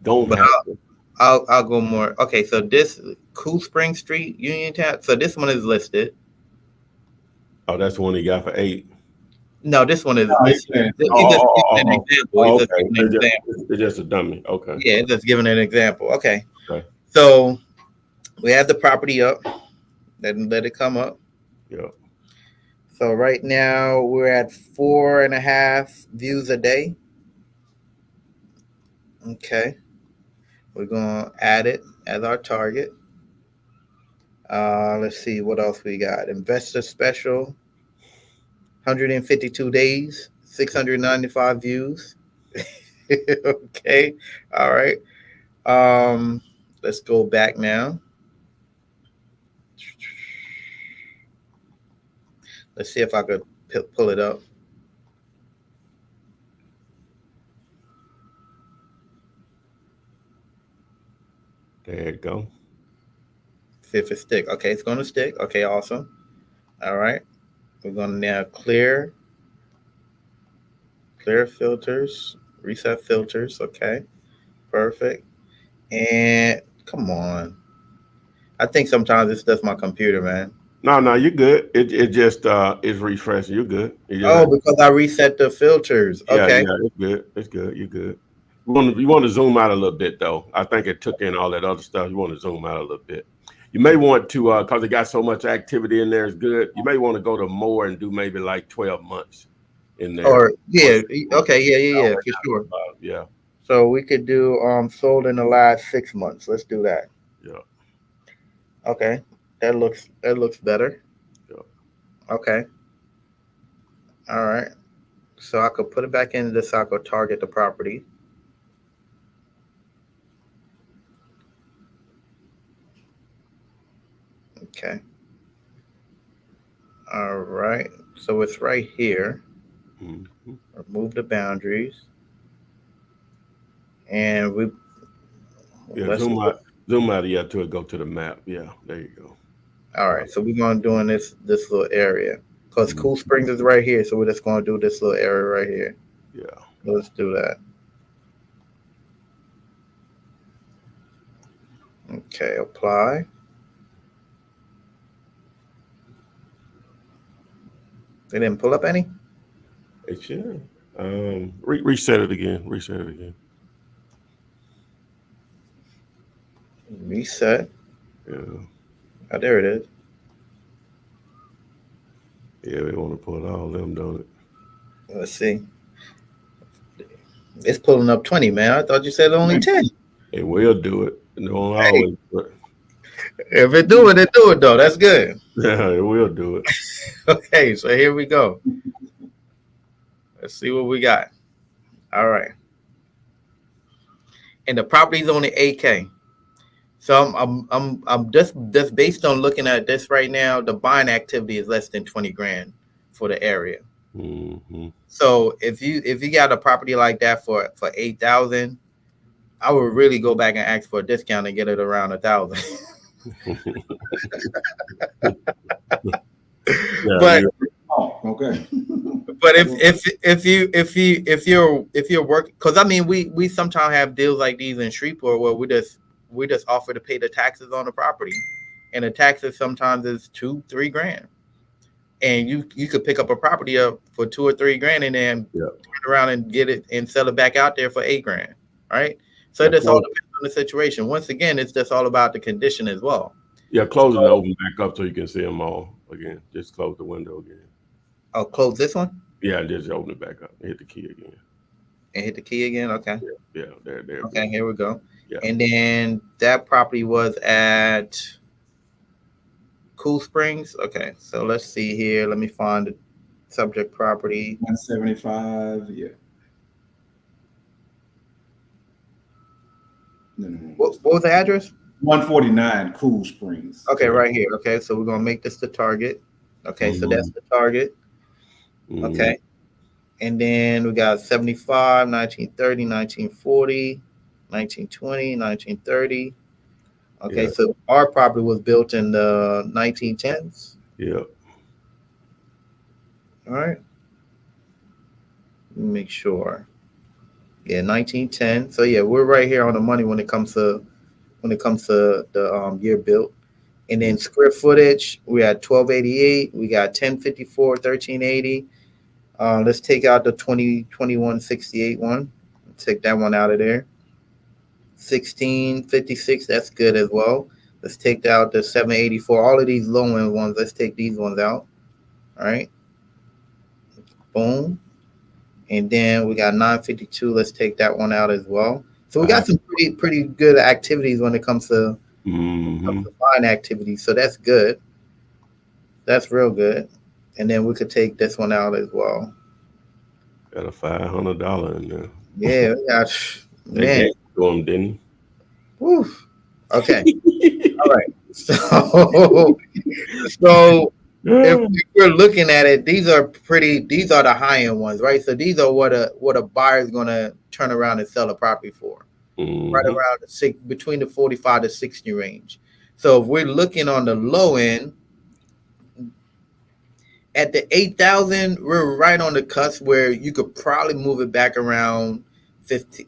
Don't But have to. I'll go more. Okay, so this Cool Spring Street, Uniontown. So this one is listed. Oh, that's the one he got for 8. No, this one is No, this. he's saying- He's just giving an example. He's just Okay. giving an example. It's just a dummy. Okay. Yeah, it's just giving an example. Okay. Okay. So we have the property up. Then let it come up. Yeah. So right now we're at 4.5 views a day. Okay. We're gonna add it as our target. Let's see what else we got. Investor special, 152 days, 695 views. Okay. All right. Let's go back now. Let's see if I could pull it up. There you go. See if it stick. Okay, it's going to stick. Okay, awesome. All right. We're going to now clear filters, reset filters. Okay, perfect. And come on. I think sometimes it's just my computer, man. No, you're good. It just is refreshing. You're good. Because I reset the filters. Okay. Yeah, it's good. It's good. You're good. You want to zoom out a little bit though. I think it took in all that other stuff. You want to zoom out a little bit. You may want to because it got so much activity in there. It's good. You may want to go to more and do maybe like 12 months in there. Or yeah. Okay. Yeah. For sure. Yeah. So we could do sold in the last 6 months. Let's do that. Yeah. Okay. That looks better. Yeah. Okay. All right. So I could put it back into this. I could target the property. Okay. All right. So it's right here. Mm-hmm. Remove the boundaries. And we zoom out of to it, go to the map. Yeah, there you go. All right. So we're gonna do in this little area. Because Cool Springs is right here. So we're just gonna do this little area right here. Yeah. Let's do that. Okay, apply. They didn't pull up any? It should. Reset it again. Reset. Yeah. Oh, there it is. Yeah, they want to pull all them, don't it? Let's see. It's pulling up 20, man. I thought you said only 10. It will do it. It don't always do it. If it do it, though. That's good. Yeah, it will do it. Okay, so here we go. Let's see what we got. All right. And the property's only 8K. So I'm just based on looking at this right now, the buying activity is less than 20 grand for the area. Mm-hmm. So if you got a property like that for 8,000, I would really go back and ask for a discount and get it around 1,000. But okay. But if you're working, because I mean we sometimes have deals like these in Shreveport where we just offer to pay the taxes on the property, and the taxes sometimes is 2-3 grand, and you could pick up a property up for 2 or 3 grand and then turn around and get it and sell it back out there for 8 grand, right? So it just all depends on the situation. Once again, it's just all about the condition as well. Yeah, close it and open back up so you can see them all again. Just close the window again. Oh, close this one? Yeah, just open it back up. Hit the key again. And hit the key again? Okay. Yeah, there. Okay, here we go. Yeah. And then that property was at Cool Springs. Okay, so let's see here. Let me find the subject property. 175, yeah. No. What was the address? 149 Cool Springs. Okay, right here. Okay, so we're gonna make this the target. Okay, so that's the target. Okay, and then we got 75, 1930, 1940, 1920, 1930. Okay, Yeah. so our property was built in the 1910s. Yeah. All right, let me make sure. Yeah, 1910. So yeah, we're right here on the money when it comes to the year built. And then square footage, we had 1288, we got 1054, 1380. Let's take out the 202168 one. Take that one out of there. 1656, that's good as well. Let's take out the 784. All of these low end ones, let's take these ones out. All right. Boom. And then we got 952. Let's take that one out as well. So we got some pretty good activities when it comes to buying activities. So that's good. That's real good. And then we could take this one out as well. Got a $500 in there. Yeah, we got, man. To him, didn't he? Woof. Okay. All right. So if we're looking at it, these are the high end ones, right? So these are what a buyer is gonna turn around and sell a property for. Right around between the 45 to 60 range. So if we're looking on the low end, at the 8,000, we're right on the cusp where you could probably move it back around 50,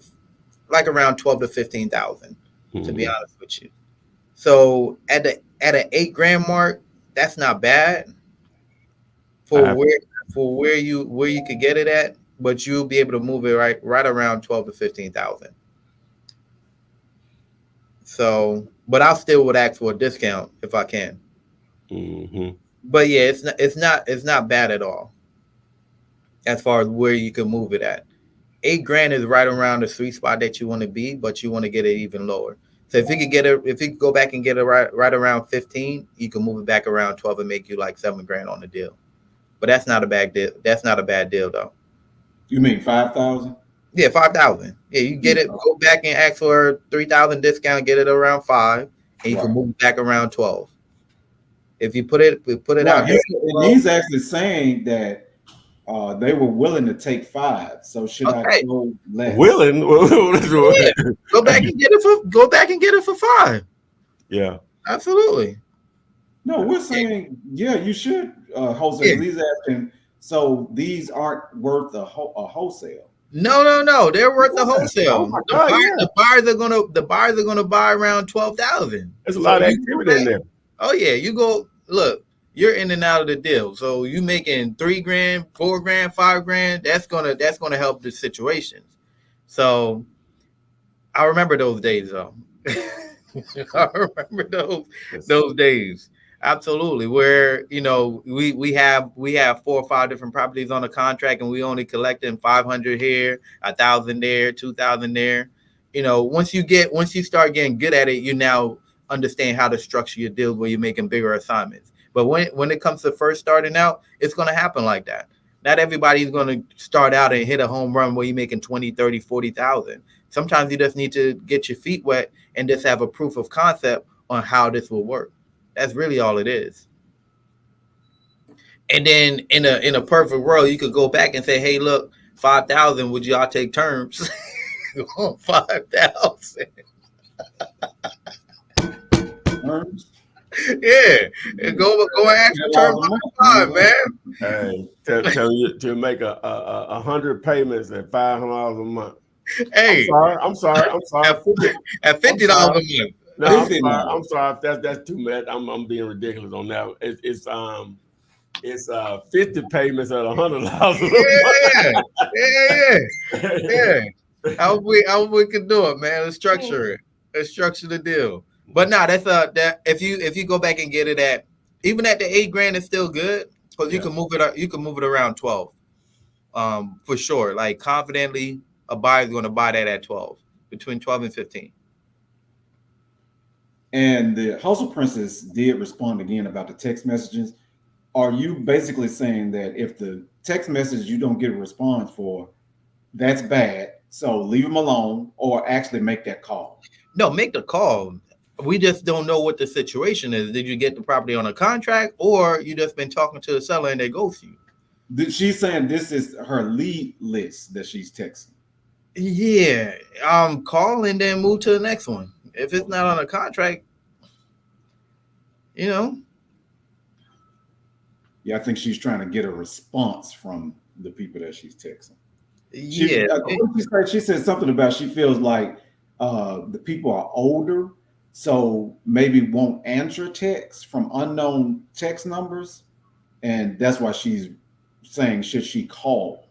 like around 12 to 15,000, to be honest with you. So at an $8,000 mark, that's not bad for where you could get it at, but you'll be able to move it right around 12 to 15,000. So, but I still would ask for a discount if I can. But yeah, it's not bad at all as far as where you can move it at. $8,000 is right around the sweet spot that you want to be, but you want to get it even lower. So if you could go back and get it right around 15, you can move it back around 12 and make you like $7,000 on the deal. But that's not a bad deal. That's not a bad deal though. You mean 5,000? Yeah, 5,000. Yeah, you get it. Go back and ask for a 3,000 discount. Get it around 5, and you can move it back around 12. If you put it out here. And he's actually saying that they were willing to take 5. So should I go less? Willing? Yeah. Go back and get it for 5. Yeah, absolutely. No, we're saying you should wholesale. Yeah. He's asking. So these aren't worth a wholesale. No, they're worth the wholesale. Oh God, the buyers are gonna buy around 12,000. There's a lot of activity in there. Oh yeah, you go look. You're in and out of the deal, so you making $3,000, $4,000, $5,000. That's gonna help the situations. So I remember those days though. I remember those days. Absolutely. Where, we have 4 or 5 different properties on a contract and we only collecting 500 here, 1,000 there, 2,000 there. Once you start getting good at it, you now understand how to structure your deals where you're making bigger assignments. But when it comes to first starting out, it's going to happen like that. Not everybody's going to start out and hit a home run where you're making 20, 30, 40,000. Sometimes you just need to get your feet wet and just have a proof of concept on how this will work. That's really all it is. And then in a perfect world, you could go back and say, hey, look, 5,000, would y'all take terms? 5,000. Yeah. And go ask for terms on 5, man. Hey, tell you to make 100 payments at $500 a month. Hey. I'm sorry. At $50 a month. No, I'm sorry. If that's too much. I'm being ridiculous on that. It's 50 payments at $100. Yeah. How we can do it, man? Let's structure it. Let's structure the deal. But no, that's that. If you go back and get it at even at the $8,000, it's still good because you can move it. You can move it around 12. For sure. Like confidently, a buyer is going to buy that at 12, between 12 and 15. And the Hustle Princess did respond again about the text messages. Are you basically saying that if the text message you don't get a response for, that's bad, so leave them alone or actually make that call? No, make the call. we just don't know what the situation is. Did you get the property on a contract, or you just been talking to the seller and they ghost you? She's saying this is her lead list that she's texting. Yeah, call and then move to the next one. If it's not on a contract, you know. Yeah, I think she's trying to get a response from the people that she's texting. Yeah, She said something about she feels like the people are older, so maybe won't answer texts from unknown text numbers, and that's why she's saying should she call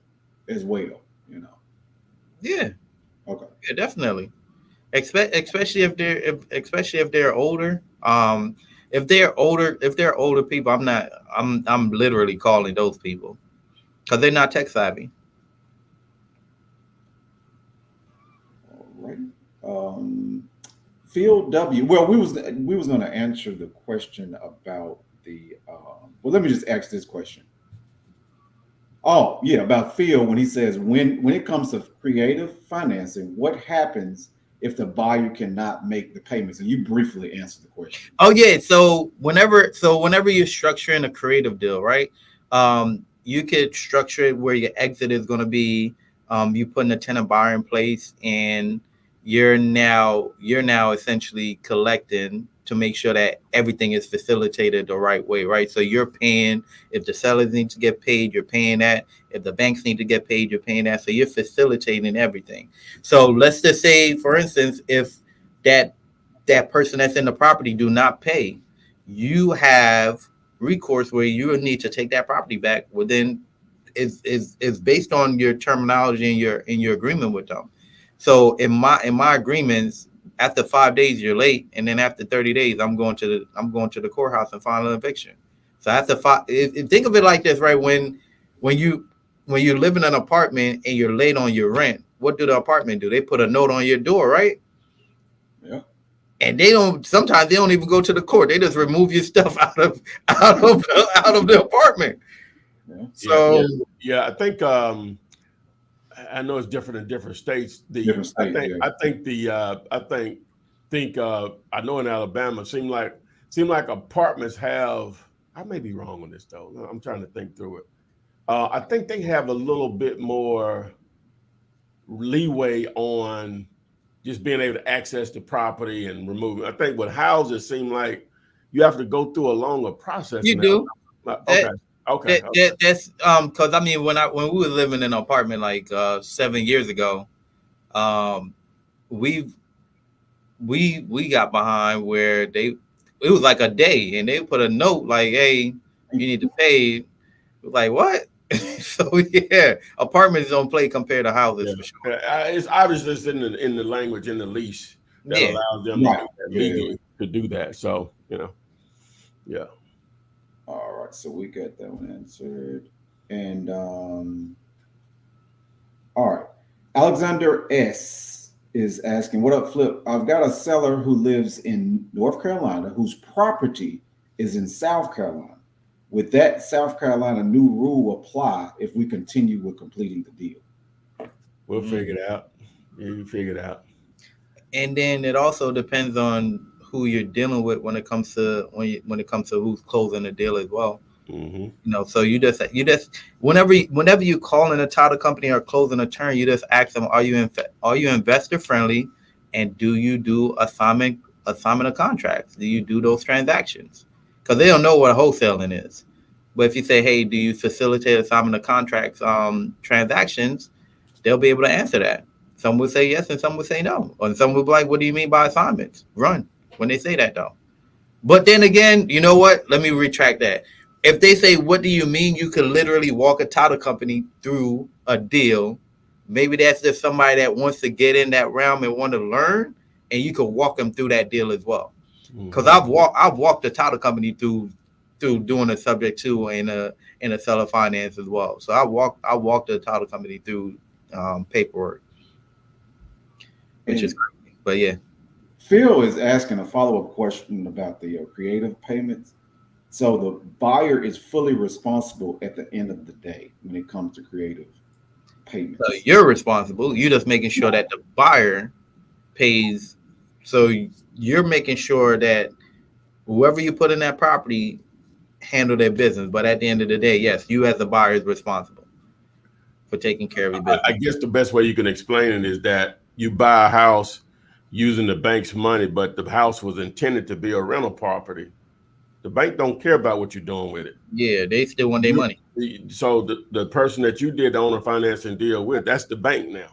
as well? You know. yeah, Okay. yeah, definitely. Especially if they're older. If they're older people, I'm literally calling those people because they're not tech savvy. All right. Phil W. Well, we was going to answer the question about the. Well, let me just ask this question. Oh, yeah, about Phil when he says when it comes to creative financing, what happens if the buyer cannot make the payments? And you briefly answered the question. Oh yeah, so whenever you're structuring a creative deal, right? You could structure it where your exit is going to be you putting a tenant buyer in place, and you're now essentially collecting to make sure that everything is facilitated the right way, right? So you're paying if the sellers need to get paid, you're paying that. If the banks need to get paid, you're paying that. So you're facilitating everything. So let's just say, for instance, if that person that's in the property do not pay, you have recourse where you need to take that property back within is based on your terminology in your agreement with them. So in my agreements, after 5 days you're late, and then after 30 days I'm going to the courthouse and file an eviction. So after think of it like this, right? When you live in an apartment and you're late on your rent, what do the apartment do? They put a note on your door, right? Yeah. And sometimes they don't even go to the court. They just remove your stuff out of the apartment. Yeah. So I think I know it's different in different states. Different states, yeah. I know in Alabama seem like apartments have. I may be wrong on this though. I'm trying to think through it. I think they have a little bit more leeway on just being able to access the property and remove it. I think with houses seem like you have to go through a longer process. you do. Okay. That's because I mean when we were living in an apartment like 7 years ago, we got behind where it was like a day and they put a note like, hey, you need to pay. Like what? So yeah, apartments don't play compared to houses for sure. It's obviously it's in the language in the lease that allows them legally to do that. So yeah. All right, so we got that one answered, and all right, Alexander S is asking, "What up, Flip? I've got a seller who lives in North Carolina whose property is in South Carolina. Would that South Carolina new rule apply if we continue with completing the deal?" We'll figure it out. You figure it out. And then it also depends on who you're dealing with when it comes to who's closing the deal as well. Mm-hmm. So you just whenever you call in a title company or closing a turn, you just ask them, are you investor friendly, and do you do assignment of contracts? Do you do those transactions? Because they don't know what wholesaling is. But if you say, hey, do you facilitate assignment of contracts transactions, they'll be able to answer that. Some would say yes and some would say no. And some would be like, what do you mean by assignments? Run when they say that though. But then again, you know what? Let me retract that. If they say, what do you mean you could literally walk a title company through a deal, maybe that's just somebody that wants to get in that realm and want to learn, and you could walk them through that deal as well. Because I've walked the title company through doing a subject to in a seller finance as well. So I walked the title company through paperwork, which is crazy. But yeah. Phil is asking a follow-up question about the creative payments. So the buyer is fully responsible at the end of the day when it comes to creative payments. So you're responsible. You're just making sure that the buyer pays So you're making sure that whoever you put in that property handle their business. But at the end of the day, yes, you as the buyer is responsible for taking care of your business. I guess the best way you can explain it is that you buy a house using the bank's money, but the house was intended to be a rental property. The bank don't care about what you're doing with it. Yeah, they still want their money. So the person that you did the owner financing deal with, that's the bank now.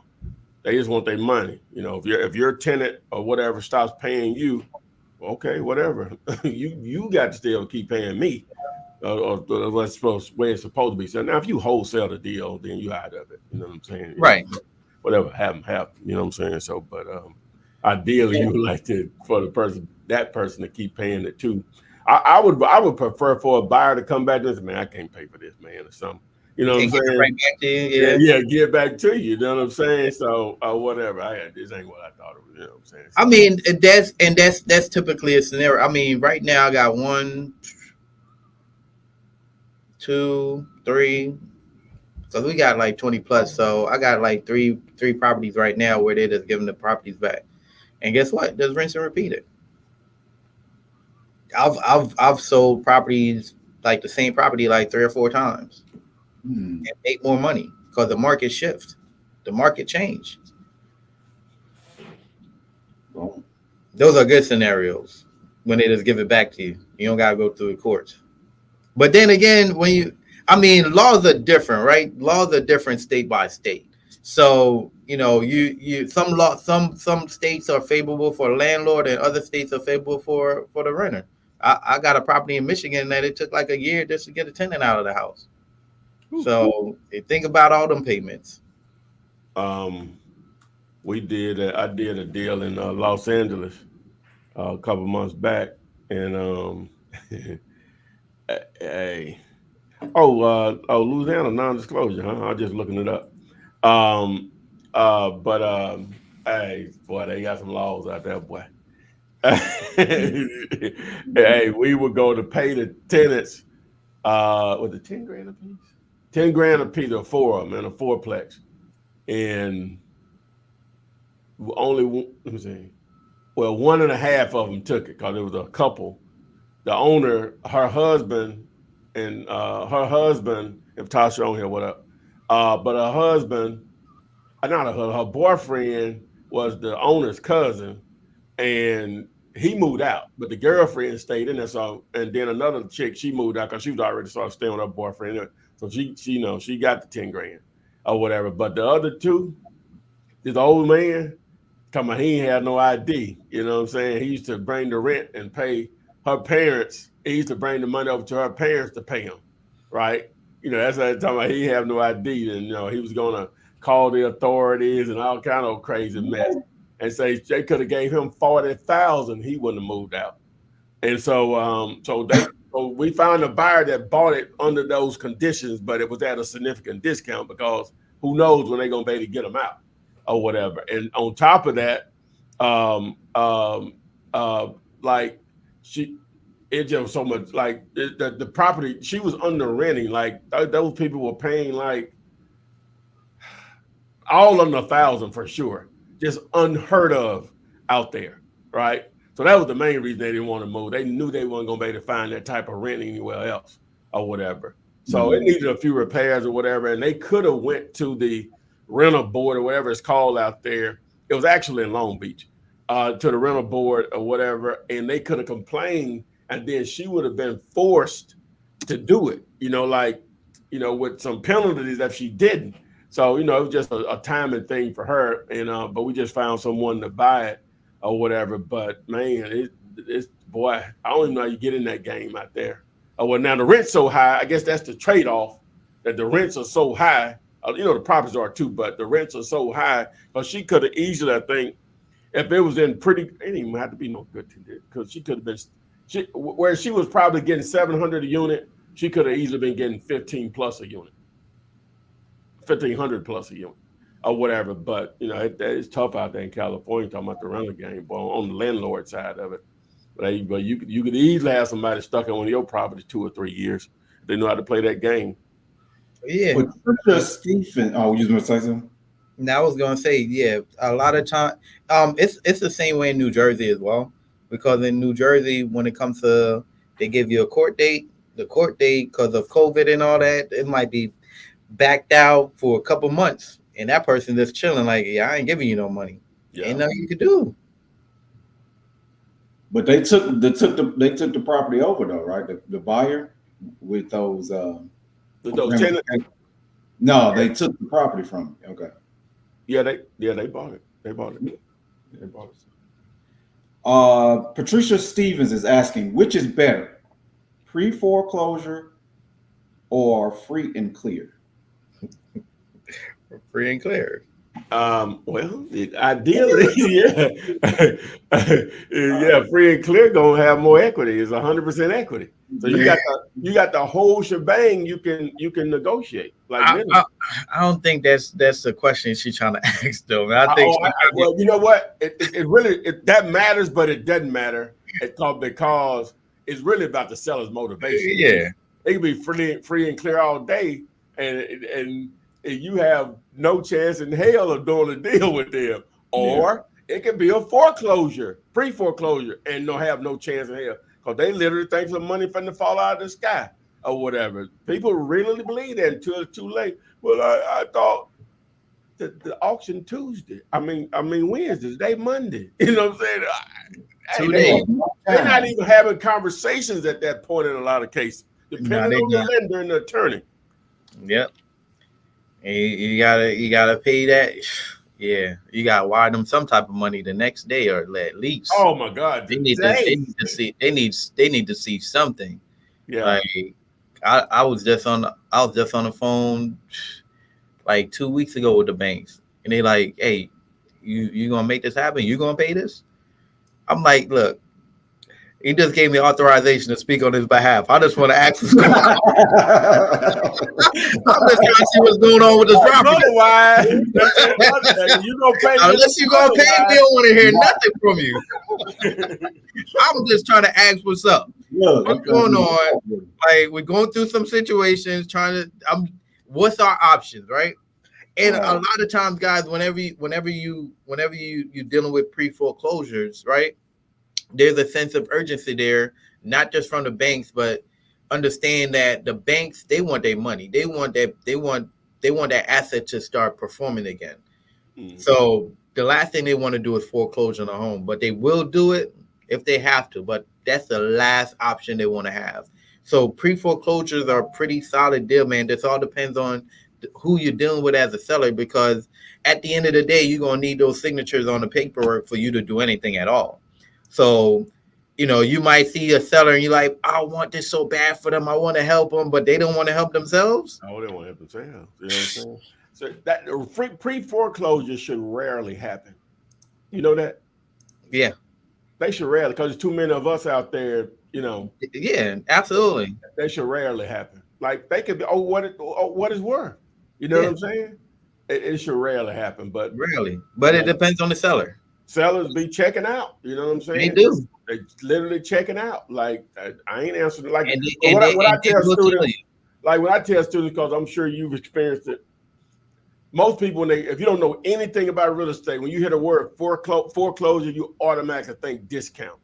They just want their money. You know, if your tenant or whatever stops paying you, okay, whatever. you got to still keep paying me. Or what's way it's supposed to be. So now if you wholesale the deal, then you out of it. You know what I'm saying? Right. Whatever happen. You know what I'm saying? So, but ideally you would like for that person to keep paying it too. I would prefer for a buyer to come back and say, man, I can't pay for this, man, or something. You know what I'm saying? Right back to you, yeah, get back to you. You know what I'm saying? So whatever. This ain't what I thought it was. You know what I'm saying? So, I mean, that's typically a scenario. I mean, right now I got 1, 2, 3. So we got like 20 plus. So I got like three properties right now where they're just giving the properties back. And guess what? Just rinse and repeat it. I've sold properties like the same property like 3 or 4 times and make more money because the market shift, the market change. Well, those are good scenarios when they just give it back to you. You don't gotta go through the courts. But then again, laws are different, right? Laws are different state by state. So some states are favorable for the landlord and other states are favorable for the renter. I got a property in Michigan that it took like a year just to get a tenant out of the house. So think about all them payments. I did a deal in Los Angeles a couple months back, and Louisiana non-disclosure, huh? I'm just looking it up. Hey, boy, they got some laws out there, boy. Hey, we would go to pay the tenants, was it 10 grand a piece? 10 grand a piece, or 4 of them in a 4-plex. And only, let me see, well, 1.5 of them took it because it was a couple. The owner, her husband, if Tasha on here, what up? But her husband, her boyfriend was the owner's cousin, and he moved out, but the girlfriend stayed in there. So, and then another chick, she moved out because she was already started staying with her boyfriend. So she got the 10 grand or whatever. But the other 2, this old man, talking about he ain't had no ID. You know what I'm saying? He used to bring the rent and pay her parents. He used to bring the money over to her parents to pay him, right? That's what I'm talking about. He have no ID, and he was gonna call the authorities and all kind of crazy mess, and say they could have gave him $40,000, he wouldn't have moved out. And so we found a buyer that bought it under those conditions, but it was at a significant discount because who knows when they're gonna be able to get them out or whatever. And on top of that, it just so much like the property she was under renting, like those people were paying like all under $1,000 for sure, just unheard of out there, right? So that was the main reason they didn't want to move. They knew they weren't going to be able to find that type of rent anywhere else or whatever. So it needed a few repairs or whatever, and they could have went to the rental board or whatever it's called out there. It was actually in Long Beach, to the rental board or whatever, and they could have complained, and then she would have been forced to do it, with some penalties if she didn't. So, it was just a timing thing for her, and but we just found someone to buy it or whatever. But man, it's boy, I don't even know how you get in that game out there. Oh, well, now the rent's so high. I guess that's the trade-off, that the rents are so high. The properties are too, but the rents are so high. Because she could have easily, I think, if it was in it didn't even have to be no good condition, because she could have been, where she was probably getting $700 a unit, she could have easily been getting 15 plus a unit, 1,500 plus a unit, or whatever. But it's tough out there in California talking about the rental game, boy, on the landlord side of it. But you could easily have somebody stuck on one of your properties 2 or 3 years. They know how to play that game. Yeah. Patricia Stephen. Oh, you was going to say something? Now I was gonna say, yeah, a lot of time, it's the same way in New Jersey as well, because in New Jersey, when it comes to, they give you a court date, the court date because of COVID and all that, it might be backed out for a couple months, and that person just chilling like, yeah, I ain't giving you no money, ain't nothing you could do. But they took the property over though, right? The buyer with those tenants. No, they took the property from you. Okay. Yeah, they bought it. They bought it. Patricia Stevens is asking, which is better, pre-foreclosure or free and clear? Free and clear. Well, ideally, yeah, yeah, free and clear gonna have more equity. It's 100% equity. So you got the whole shebang. You can negotiate. Like I don't think that's the question she's trying to ask though. I think well, you know what? It really that matters, but it doesn't matter because it's really about the seller's motivation. Yeah, it can be free and clear all day, and you have no chance in hell of doing a deal with them. Or it can be a foreclosure, pre-foreclosure, and don't have no chance in hell because they literally think for money from to fall out of the sky or whatever. People really believe that until it's too late. Well, I thought the auction Tuesday. I mean Wednesday, today Monday. You know what I'm saying? 2 days. They're not even having conversations at that point in a lot of cases, depending on the lender and the attorney. Yep. You gotta pay that. Yeah, you gotta wire them some type of money the next day or at least. Oh my God, they need to see something. Yeah, like I was just on the phone like 2 weeks ago with the banks, and they like, hey, you gonna make this happen? You gonna pay this? I'm like, look. He just gave me authorization to speak on his behalf. I just want to ask what's going on. I'm just trying to see what's going on with this property. Otherwise, you gonna pay. Unless you gonna pay, we don't want to hear nothing from you. I'm just trying to ask what's up. What's going on? Like we're going through some situations, what's our options, right? And a lot of times, guys, whenever you dealing with pre-foreclosures, right? There's a sense of urgency there, not just from the banks, but understand that the banks, they want their money. They want that asset to start performing again. Mm-hmm. So the last thing they want to do is foreclose on a home, but they will do it if they have to. But that's the last option they want to have. So pre-foreclosures are a pretty solid deal, man. This all depends on who you're dealing with as a seller, because at the end of the day, you're going to need those signatures on the paperwork for you to do anything at all. So, you might see a seller and you're like, I want this so bad for them. I want to help them, but they don't want to help themselves. Oh, they want to help themselves. You know what I'm saying? So that pre-foreclosure should rarely happen. You know that? Yeah. They should rarely, because there's too many of us out there, Yeah, absolutely. They should rarely happen. Like they could be, what is worth? You know what I'm saying? It should rarely happen, but rarely. But it depends on the seller. Sellers be checking out, you know what I'm saying? They do. They literally checking out. Like I ain't answering. Like when I tell students, because I'm sure you've experienced it. Most people, if you don't know anything about real estate, when you hear the word foreclosure, you automatically think discount.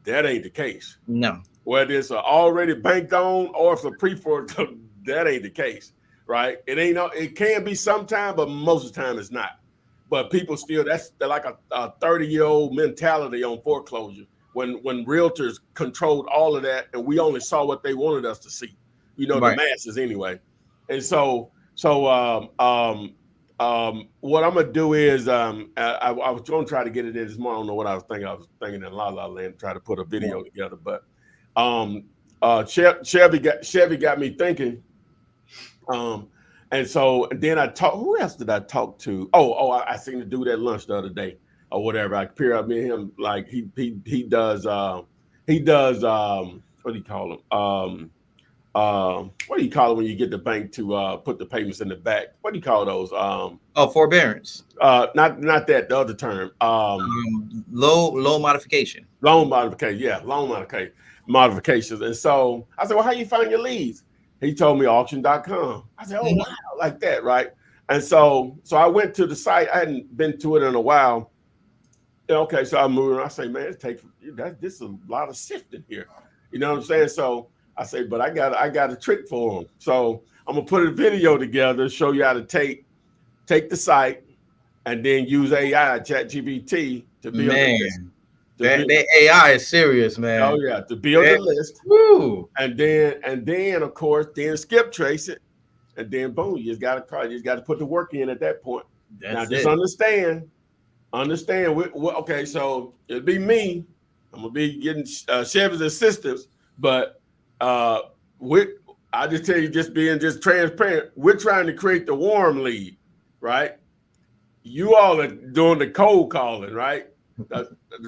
That ain't the case. No. Whether it's already banked on or it's a pre-foreclosure, that ain't the case, right? It can be sometime, but most of the time it's not. But people still, they're like a 30-year-old mentality on foreclosure when realtors controlled all of that and we only saw what they wanted us to see, the masses anyway. And so what I'm gonna do is I was gonna try to get it in this morning. I don't know what I was thinking. I was thinking in La La Land, try to put a video together. But Chevy got me thinking. And so then who else did I talk to? I seen the dude at lunch the other day or whatever. I peer up with him, like he does what do you call him? What do you call it when you get the bank to put the payments in the back? What do you call those? Forbearance. Not that, the other term. Loan modification. Loan modification, yeah, modifications. And so I said, well, how you find your leads? He told me auction.com. I said, oh, wow, like that, right? And so I went to the site. I hadn't been to it in a while. Okay, so I moved. I say, man, this is a lot of sifting here. You know what I'm saying? So I say, but I got a trick for them. So I'm gonna put a video together, show you how to take the site, and then use AI, ChatGPT, to build a list. That AI is serious, man. Oh yeah, to build a list. Woo. And then of course, then skip trace it, and then boom, you just got to put the work in at that point. Now just understand. Okay, so it'd be me. I'm gonna be getting Chevy's assistance, but I just tell you, just being transparent. We're trying to create the warm lead, right? You all are doing the cold calling, right?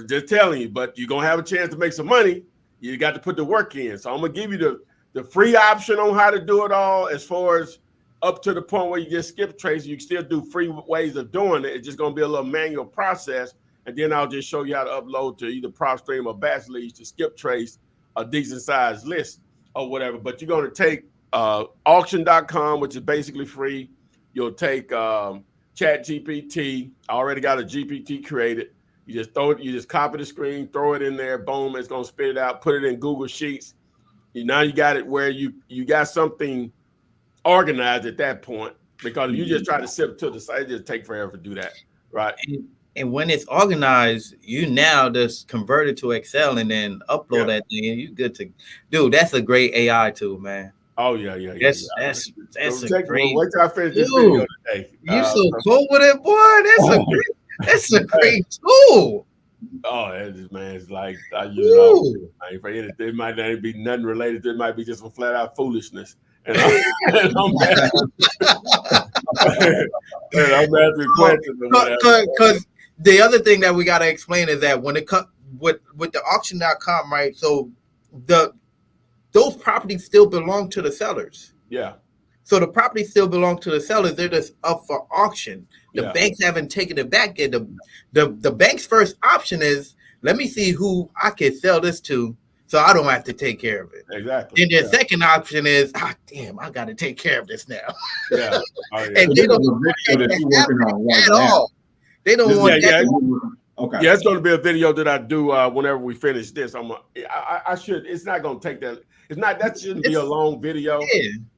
Just telling you, but you're gonna have a chance to make some money. You got to put the work in. So I'm gonna give you the free option on how to do it all, as far as up to the point where you just skip trace. You can still do free ways of doing it. It's just going to be a little manual process. And then I'll just show you how to upload to either PropStream or Batch Leads to skip trace a decent sized list or whatever. But you're going to take auction.com, which is basically free. You'll take ChatGPT. I already got a GPT created. You just copy the screen, throw it in there. Boom. It's going to spit it out. Put it in Google Sheets. Now you got it where you got something organized at that point, because if you just try to sift to the side, it just take forever to do that, right? And when it's organized, you now just convert it to Excel and then upload that thing, and you good to, dude. That's a great AI tool, man. Oh yeah. That's a great. Wait till I finish this video today. You so cool with it, boy. That's a great tool. Oh, it's like I use it all. For anything, it might not be nothing related to it. It might be just some flat out foolishness. And I'm asking questions. Because the other thing that we got to explain is that when it comes with the auction.com, right? So those properties still belong to the sellers. Yeah. So the properties still belong to the sellers. They're just up for auction. The banks haven't taken it back yet. The bank's first option is, let me see who I can sell this to, so I don't have to take care of it. Exactly. And their second option is, damn, I got to take care of this now. Yeah. And they don't want that at all. They don't want that. Okay. Yeah, it's going to be a video that I do whenever we finish this. I should. It's not going to take that. It's not. That shouldn't be a long video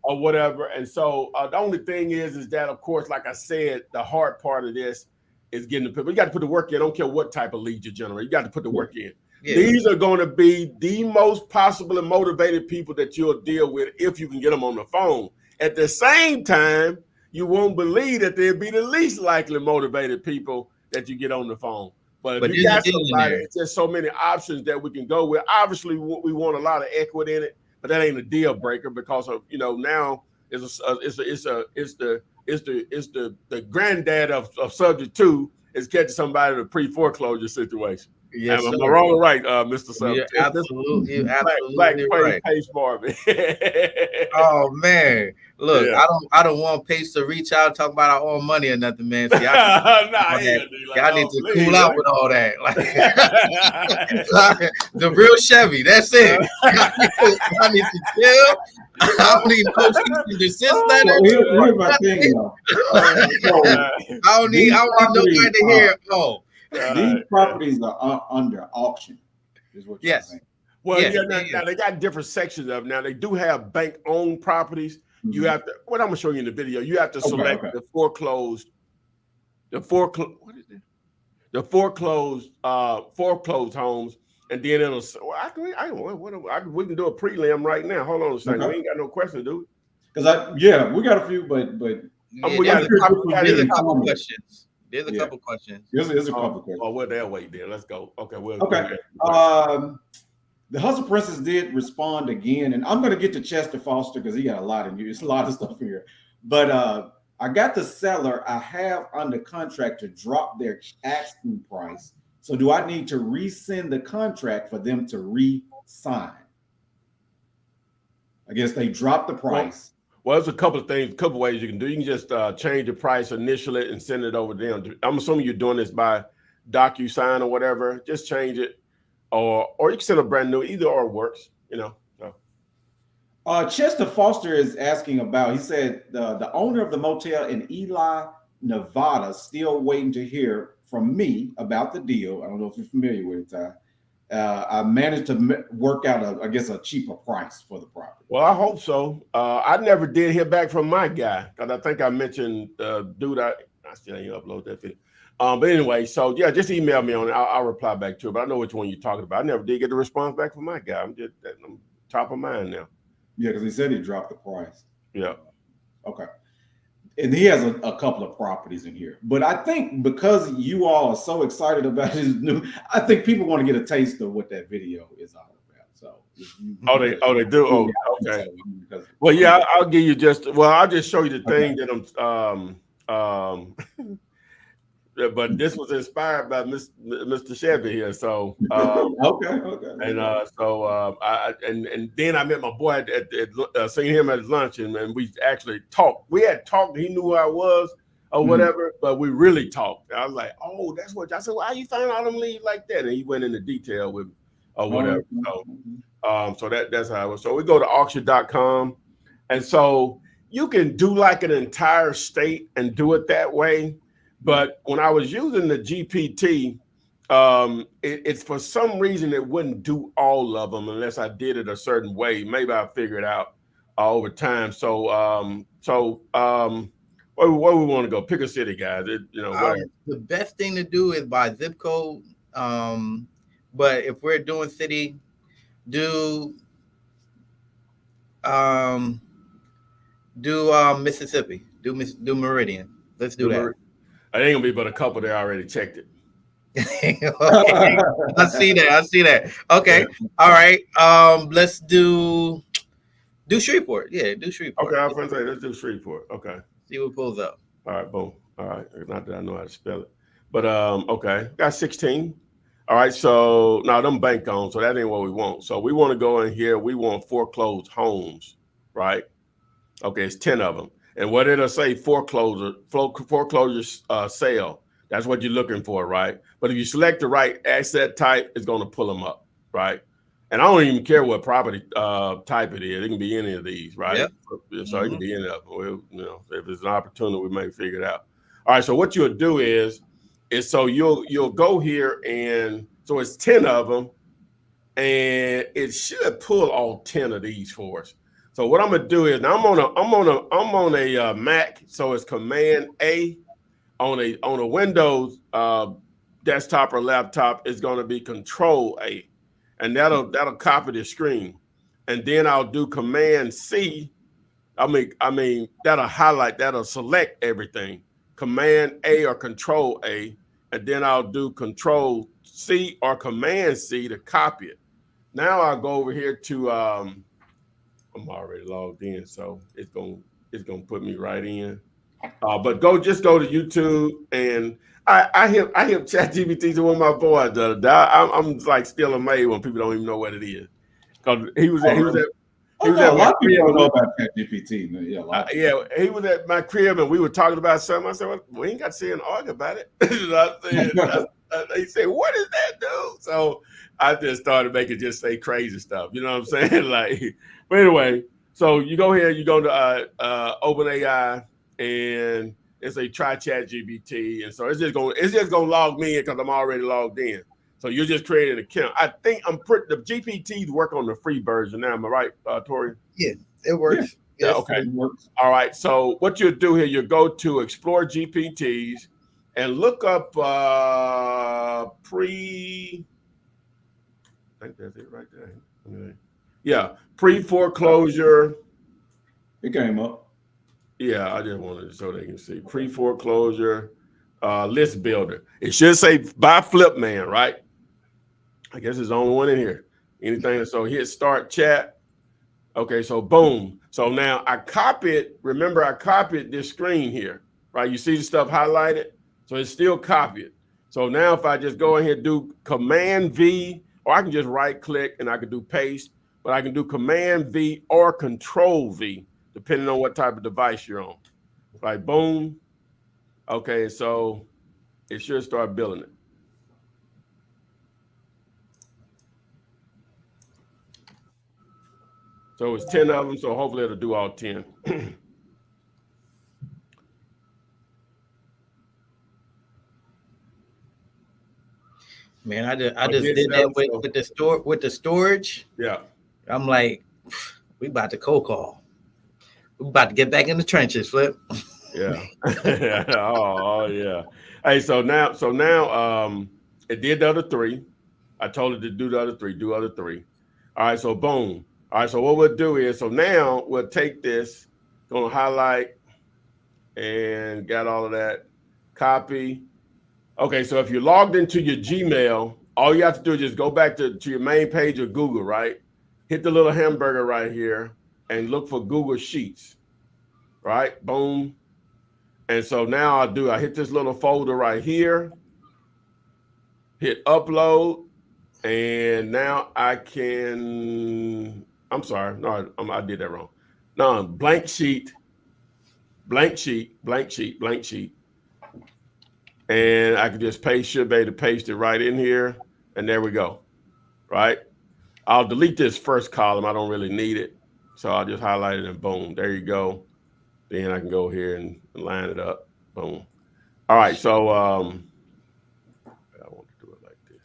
or whatever. And so the only thing is that, of course, like I said, the hard part of this is getting the people. You got to put the work in. I don't care what type of lead you generate. You got to put the work in. Yeah. These are going to be the most possible and motivated people that you'll deal with if you can get them on the phone. At the same time, you won't believe that they'll be the least likely motivated people that you get on the phone. But if you got somebody, it's just so many options that we can go with. Obviously, we want a lot of equity in it, but that ain't a deal breaker, because of, now it's the granddad of subject 2 is catching somebody in a pre-foreclosure situation. Yes, am I wrong or right, Mr. Subject? You're absolutely Black right. Pace Marvin. Oh man, look, I don't want Pace to reach out and talk about our own money or nothing, man. See, y'all need to cool out with all that. Like, the real Chevy, that's it. I need to chill. I don't need no cease and desist letter. Here's my thing, though. I don't need nobody to hear. These properties are under auction, is what you're saying. Well, now they got different sections of them. Now they do have bank-owned properties. Mm-hmm. You have to. What I'm gonna show you in the video. You have to select the foreclosed. What is it? The foreclosed homes, and then it'll. We can do a prelim right now. Hold on a second. We ain't got no question, do we? Because we got a few, but we got a couple questions. There's a couple questions. There's a couple questions. Oh, well, they'll wait then. Let's go. Okay. The Hustle Princess did respond again, and I'm going to get to Chester Foster because he got a lot in here. It's a lot of stuff here. But I got the seller I have under contract to drop their asking price. So do I need to resend the contract for them to re-sign? I guess they dropped the price. Well, there's a couple of ways you can do. You can just change the price, initial it, and send it over to them. I'm assuming you're doing this by DocuSign or whatever. Just change it, or you can send a brand new. Either or works, So. Chester Foster is asking about, he said the owner of the motel in Ely, Nevada, still waiting to hear from me about the deal. I don't know if you're familiar with it, Ty. I managed to work out, a cheaper price for the property. Well, I hope so. I never did hear back from my guy because I think I mentioned dude. I still ain't upload that video. But anyway, so yeah, just email me on it. I'll reply back to it. But I know which one you're talking about. I never did get the response back from my guy. I'm top of mind now. Yeah, because he said he dropped the price. Yeah. Okay. And he has a couple of properties in here. But I think because you all are so excited about his new, I think people want to get a taste of what that video is all about. So they do. Oh, okay. Well, yeah, I'll give you I'll just show you the thing that but this was inspired by Mr. Chevy here. So okay. And then I met my boy seen him at lunch, and we actually talked. We had talked. He knew who I was or whatever, but we really talked. I was like, "Oh, that's what." I said, "Why you find all them leads like that?" And he went into detail with or whatever. So that's how it was. So we go to auction.com, and so you can do like an entire state and do it that way. But when I was using the GPT, it's for some reason it wouldn't do all of them unless I did it a certain way. Maybe I'll figure it out over time. So where we want to go? Pick a city, guys. The best thing to do is by zip code. But if we're doing city, do Mississippi. Do Meridian. Let's do that. I ain't gonna be but a couple there already checked it. Okay. I see that. Okay. Yeah. All right. Let's do Shreveport. Yeah, do Shreveport. Okay, I was gonna say let's do Shreveport. Okay. See what pulls up. All right, boom. All right. Not that I know how to spell it. But okay. Got 16. All right, so now them bank owned, so that ain't what we want. So we want to go in here. We want foreclosed homes, right? Okay, it's 10 of them. And what it'll say, foreclosure sale. That's what you're looking for, right? But if you select the right asset type, it's going to pull them up, right? And I don't even care what property type it is. It can be any of these, right? Yep. So it can be any of them. If there's an opportunity, we may figure it out. All right. So what you'll do is so you'll go here, and so it's 10 of them, and it should pull all 10 of these for us. So what I'm gonna do is now I'm on a Mac, so it's Command A. On a Windows desktop or laptop, it's gonna be Control A, and that'll copy the screen, and then I'll do Command C. I mean that'll select everything. Command A or Control A, and then I'll do Control C or Command C to copy it. Now I'll go over here to I'm already logged in, so it's gonna put me right in. But just go to YouTube, and I hit ChatGPT to one of my boys the other day. I'm like still amazed when people don't even know what it is. Because he was at my crib. Know about ChatGPT. Yeah, he was at my crib, and we were talking about something. I said, well, we ain't got to sit and argue about it. You know what I'm saying? He said, what does that do? So I just started making just say crazy stuff. You know what I'm saying? Like, but anyway, so you go here, you go to OpenAI, and it's a try ChatGPT, and so it's just gonna log me in because I'm already logged in. So you're just creating an account. I think the GPTs work on the free version now. Am I right, Tori? Yeah, it works. Yeah, okay. It works. All right. So what you do here, you go to Explore GPTs and look up I think that's it right there. Okay. Yeah, pre-foreclosure. It came up. Yeah, I just wanted to so they can see pre-foreclosure list builder. It should say by Flip Man, right? I guess there's only one in here. Anything. So hit start chat. Okay, so boom. So now I copied. Remember, I copied this screen here, right? You see the stuff highlighted, so it's still copied. So now if I just go in here, do Command V, or I can just right click and I can do paste, but I can do Command V or Control V, depending on what type of device you're on. Like boom. Okay, so it should start building it. So it's 10 of them. So hopefully it'll do all 10. Man, I just did that with the storage. Yeah. I'm like, we about to cold call. We about to get back in the trenches, Flip. Yeah. oh yeah. Hey, so now it did the other 3. I told it to do the other 3, do other 3. All right, so boom. All right, so what we'll do is, so now we'll take this, gonna highlight and got all of that, copy. Okay, so if you're logged into your Gmail, all you have to do is just go back to your main page of Google, right? Hit the little hamburger right here and look for Google Sheets, right? Boom. And so now I hit this little folder right here, hit upload, and now I can, I'm sorry, no, I did that wrong. No, blank sheet. And I can just should be able to paste it right in here. And there we go, right? I'll delete this first column. I don't really need it. So I'll just highlight it and boom, there you go. Then I can go here and line it up, boom. All right, so I want to do it like this.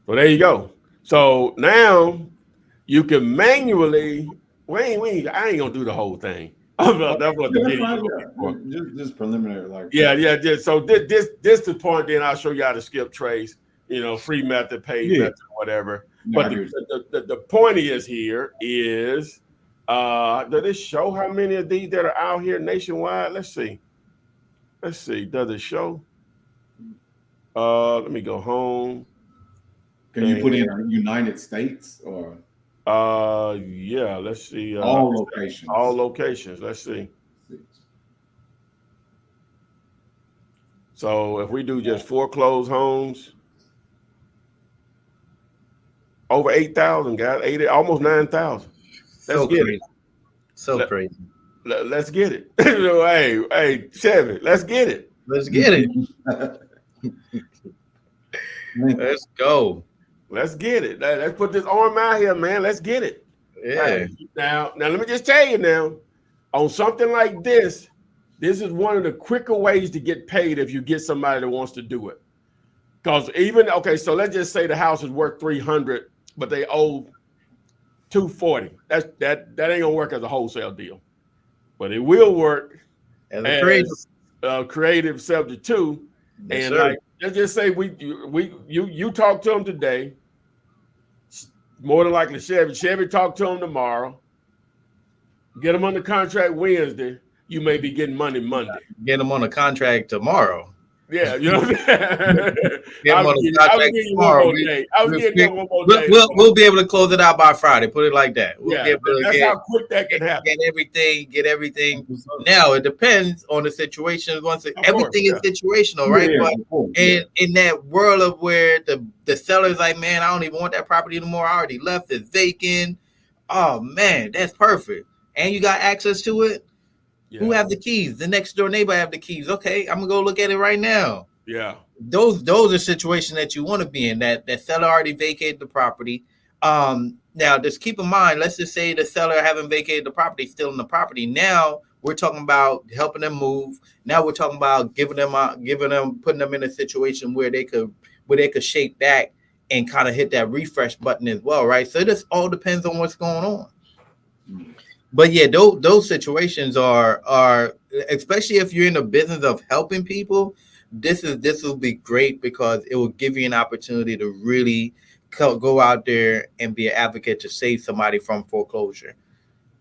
So there you go. So now you can manually, I ain't gonna do the whole thing. That's what the video just preliminary, like yeah. So this the point. Then I'll show you how to skip trace. Free method, paid method, whatever. But the point is does it show how many of these that are out here nationwide? Let's see. Does it show? Let me go home. Can you put in United States or? Yeah, let's see. All locations. All locations. Let's see. So if we do just foreclosed homes, over 8,000, guys, almost 9,000. Let's get it. So crazy. Let's get it. Hey, Chevy, let's get it. Let's get it. Let's go. Let's get it. Let's put this arm out here, man. Let's get it. Yeah. Right. Now let me just tell you now, on something like this is one of the quicker ways to get paid if you get somebody that wants to do it. Because so let's just say the house is worth 300, but they owe 240. That ain't gonna work as a wholesale deal, but it will work as a creative subject to. Yes, and sir. like, let's just say you talk to them today. More than likely, Chevy talk to them tomorrow. Get them under contract Wednesday. You may be getting money Monday. Get them on a contract tomorrow. Yeah, you know what I'm saying? We'll be able to close it out by Friday. Put it like that. We'll be able to that's how quick that can happen. Get everything. Now it depends on the situation. Everything is situational, right? But in that world of where the seller's like, man, I don't even want that property anymore. I already left it vacant. Oh man, that's perfect. And you got access to it. Yeah. Who have the keys? The next door neighbor have the keys. Okay, I'm gonna go look at it right now. Yeah, those are situations that you want to be in. That seller already vacated the property. Now just keep in mind. Let's just say the seller haven't vacated the property, still in the property. Now we're talking about helping them move. Now we're talking about putting them in a situation where they could shake back and kind of hit that refresh button as well, right? So this all depends on what's going on. But yeah, those situations are especially if you're in the business of helping people, this will be great because it will give you an opportunity to really go out there and be an advocate to save somebody from foreclosure,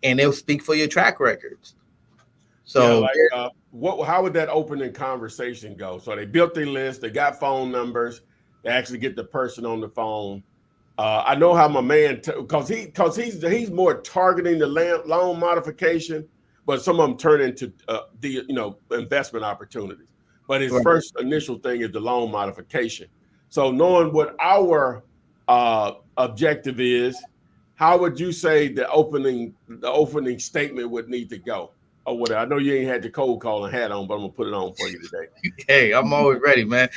and it'll speak for your track records. So how would that opening conversation go? So they built their list, they got phone numbers, they actually get the person on the phone. I know how my man, because he's more targeting the loan modification, but some of them turn into investment opportunities. But his first initial thing is the loan modification. So knowing what our objective is, how would you say the opening statement would need to go? Or whatever. I know you ain't had the cold calling hat on, but I'm gonna put it on for you today. Hey, I'm always ready, man.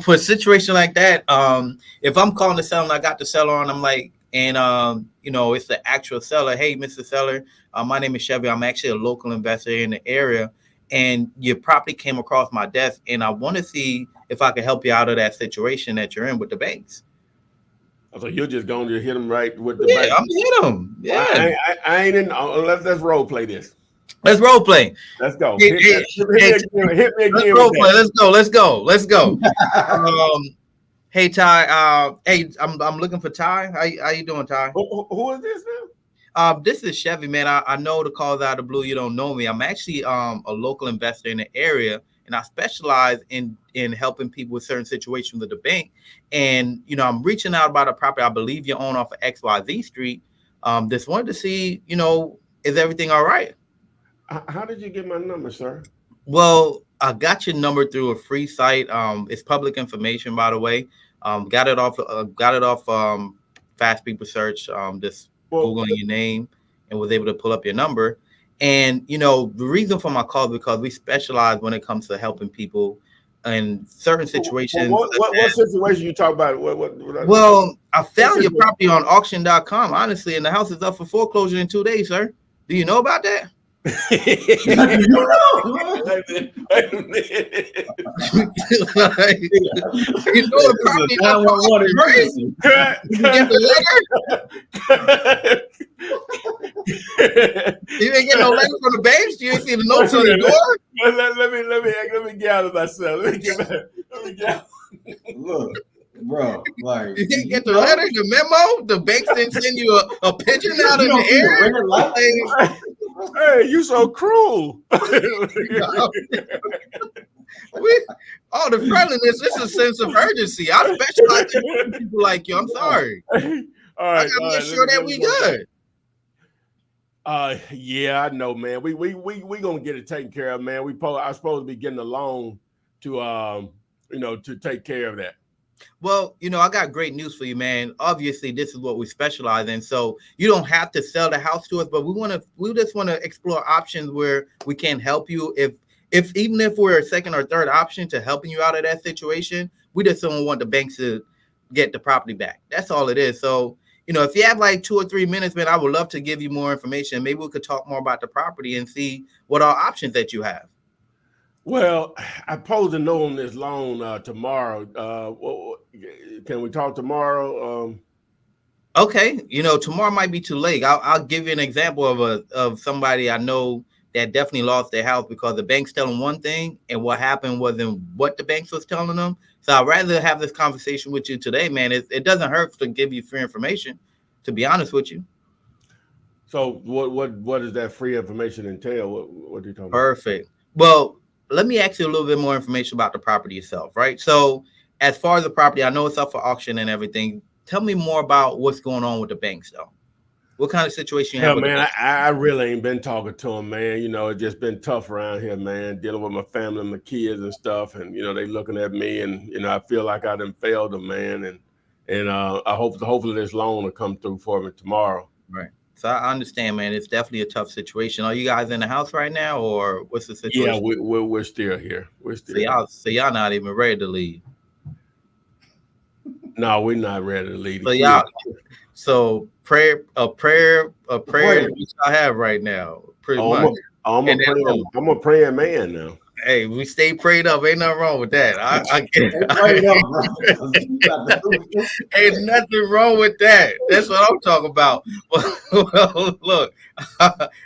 For a situation like that, if I'm calling the seller and I got the seller on, I'm like, and it's the actual seller. Hey, Mr. Seller, my name is Chevy. I'm actually a local investor in the area, and your property came across my desk, and I want to see if I can help you out of that situation that you're in with the banks. So you're just going to hit them right with the Yeah, bank. I'm hit them. Yeah, I ain't in. Let's role play this. let's role play. Let's go. Hit me again. Let's go. Hey Ty. Hey, I'm looking for Ty. How you doing, Ty? Who is this now? This is Chevy, man. I know the calls out of the blue. You don't know me. I'm actually a local investor in the area, and I specialize in helping people with certain situations with the bank. And I'm reaching out about a property I believe you own off of XYZ Street. Just wanted to see, is everything all right? How did you get my number, sir? Well, I got your number through a free site. It's public information, by the way. Got it off Fast People Search. Just Googling your name and was able to pull up your number. And the reason for my call is because we specialize when it comes to helping people in certain situations. What situation you talk about? Well, I found your property on auction.com, honestly, and the house is up for foreclosure in 2 days, sir. Do you know about that? You know the property. You get the letter? You didn't get no letter from the banks? You didn't see the notes on the door? Let me get out of myself. Let me get out. Look, bro, like you didn't get the letter, the memo. The banks didn't send you a pigeon out in the air. Hey, you so cruel. All the friendliness. This is a sense of urgency. I specialize in people like you. I'm sorry. All right, I gotta make sure that we good. Yeah, I know, man. We gonna get it taken care of, man. I'm supposed to be getting a loan to to take care of that. Well, I got great news for you, man. Obviously, this is what we specialize in. So you don't have to sell the house to us, but we just want to explore options where we can help you. Even if we're a second or third option to helping you out of that situation, we just don't want the banks to get the property back. That's all it is. So, if you have like 2 or 3 minutes, man, I would love to give you more information. Maybe we could talk more about the property and see what are options that you have. Well, I pose a note on this loan tomorrow. Can we talk tomorrow? Okay, tomorrow might be too late. I'll give you an example of somebody I know that definitely lost their house because the bank's telling one thing and what happened wasn't what the banks was telling them. So I'd rather have this conversation with you today, man. It doesn't hurt to give you free information, to be honest with you. So what does that free information entail? What are you talking about? Perfect. Well, let me ask you a little bit more information about the property itself, right? So as far as the property, I know it's up for auction and everything. Tell me more about what's going on with the banks, though. What kind of situation you have? Man, I really ain't been talking to them, man. It's just been tough around here, man, dealing with my family and my kids and stuff. And, they looking at me and, I feel like I done failed them, man. And I hopefully this loan will come through for me tomorrow. Right. So I understand, man. It's definitely a tough situation. Are you guys in the house right now, or what's the situation? Yeah, we're still here. So y'all not even ready to leave. No, we're not ready to leave. So prayer we I have right now, pretty much. I'm a praying man now. Hey, we stay prayed up. Ain't nothing wrong with that. I get Ain't nothing wrong with that. That's what I'm talking about. Well, look,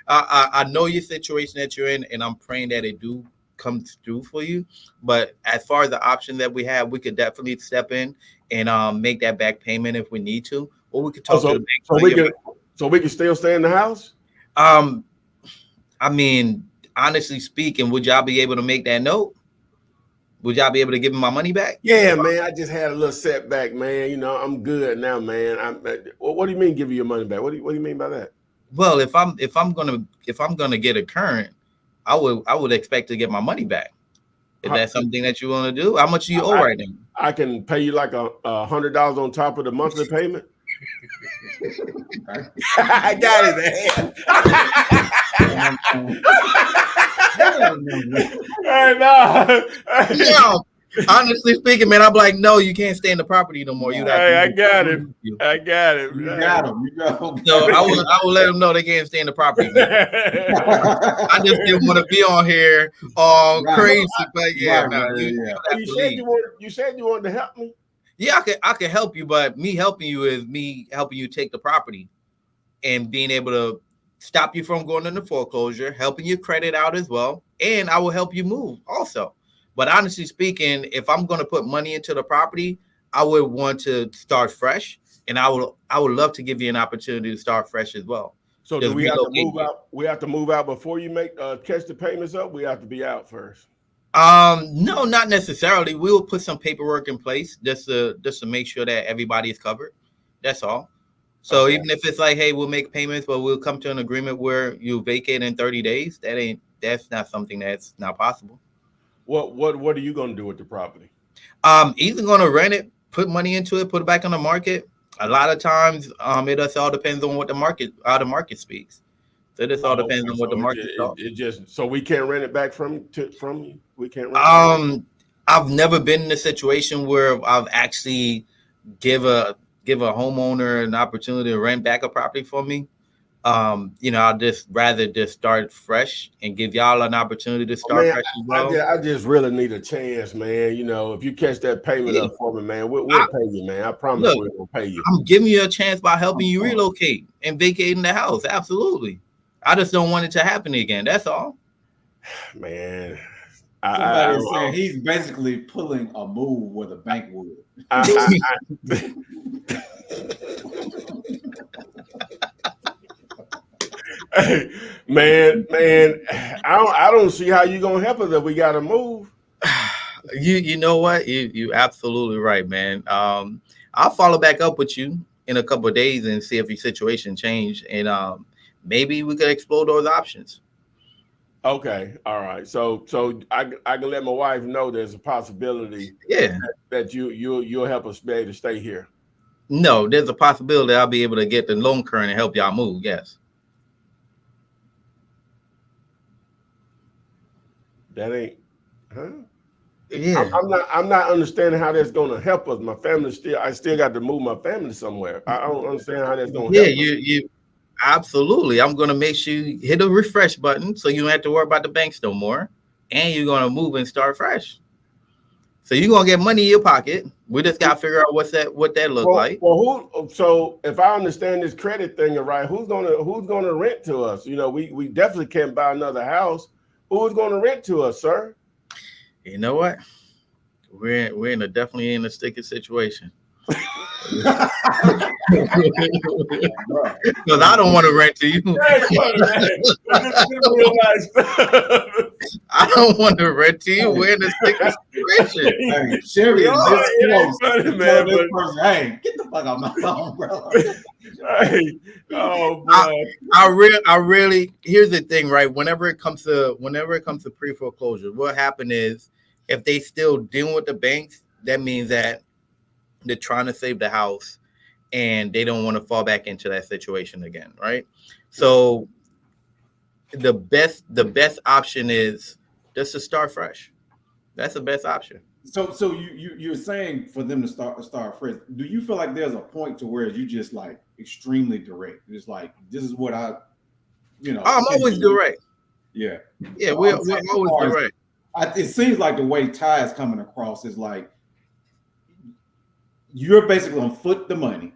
I know your situation that you're in, and I'm praying that it do come through for you. But as far as the option that we have, we could definitely step in and make that back payment if we need to, or we could talk to the bank. So we can still stay in the house. I mean, honestly speaking, would y'all be able to make that note? Would y'all be able to give me my money back? Yeah, man. I just had a little setback, man. I'm good now, man. What do you mean give you your money back? What do you mean by that? Well, if I'm gonna get a current, I would expect to get my money back. If that's something that you want to do, how much do you owe right now? I can pay you like $100 on top of the monthly payment. I got it, man. No, Honestly speaking, man, I'm like, no, you can't stay in the property no more. Hey, I got it. I got it. You got them. You go. So I will let them know they can't stay in the property, man. I just didn't want to be on here all crazy, but yeah, Right, no, right, you yeah. have to leave. You said you wanted to help me. Yeah, I can help you, but me helping you is me helping you take the property and being able to stop you from going into foreclosure, helping your credit out as well, and I will help you move also. But honestly speaking, if I'm going to put money into the property, I would want to start fresh, and I would love to give you an opportunity to start fresh as well. So do we have to move out? We have to move out before you make catch the payments up. We have to be out first. No, not necessarily. We will put some paperwork in place just to make sure that everybody is covered. That's all. So okay. Even if it's like, hey, we'll make payments, but we'll come to an agreement where you vacate in 30 days. That's not something that's not possible. What are you going to do with the property? Either going to rent it, put money into it, put it back on the market. A lot of times, it just all depends on what how the market speaks. So it just all depends on what the market. It just so we can't rent it back from you. We can't rent I've never been in a situation where I've actually give a homeowner an opportunity to rent back a property for me. I'd just rather just start fresh and give y'all an opportunity to start fresh as well. I just really need a chance, man. If you catch that payment up for me, man, we'll pay you, man. I promise we're gonna pay you. I'm giving you a chance by helping you relocate and vacating the house. Absolutely. I just don't want it to happen again. That's all. Man. Somebody's saying he's basically pulling a move with a bank would. Hey, man, I don't see how you gonna help us if we gotta move. You know what? You absolutely right, man. I'll follow back up with you in a couple of days and see if your situation changed, and maybe we could explore those options. Okay, all right. So I can let my wife know there's a possibility. Yeah, that you'll help us be able to stay here. No, there's a possibility I'll be able to get the loan current and help y'all move. Yes. That ain't, huh? Yeah. I'm not understanding how that's going to help us. My family I still got to move my family somewhere. I don't understand how that's going to help us. You absolutely. I'm going to make sure you hit a refresh button so you don't have to worry about the banks no more, and you're going to move and start fresh. So you're going to get money in your pocket. We just got to figure out what that look like. Well, so if I understand this credit thing right, who's going to rent to us? We definitely can't buy another house. Who's going to rent to us, sir? You know what? We're definitely in a sticky situation. Because I don't want to rent to you. I don't want to rent to you. We're in a sticky situation. Hey, Sherry, hey, get the fuck out of my phone, bro. Hey, oh boy. I really. Here's the thing, right? Whenever it comes to pre-foreclosure, what happened is if they still dealing with the banks, that means that they're trying to save the house and they don't want to fall back into that situation again, right? So the best option is just to start fresh. That's the best option. So you're saying for them to start fresh. Do you feel like there's a point to where you just like extremely direct? It's like, this is what I'm always direct. Yeah. Yeah, we're always direct. It seems like the way Ty is coming across is like you're basically on foot the money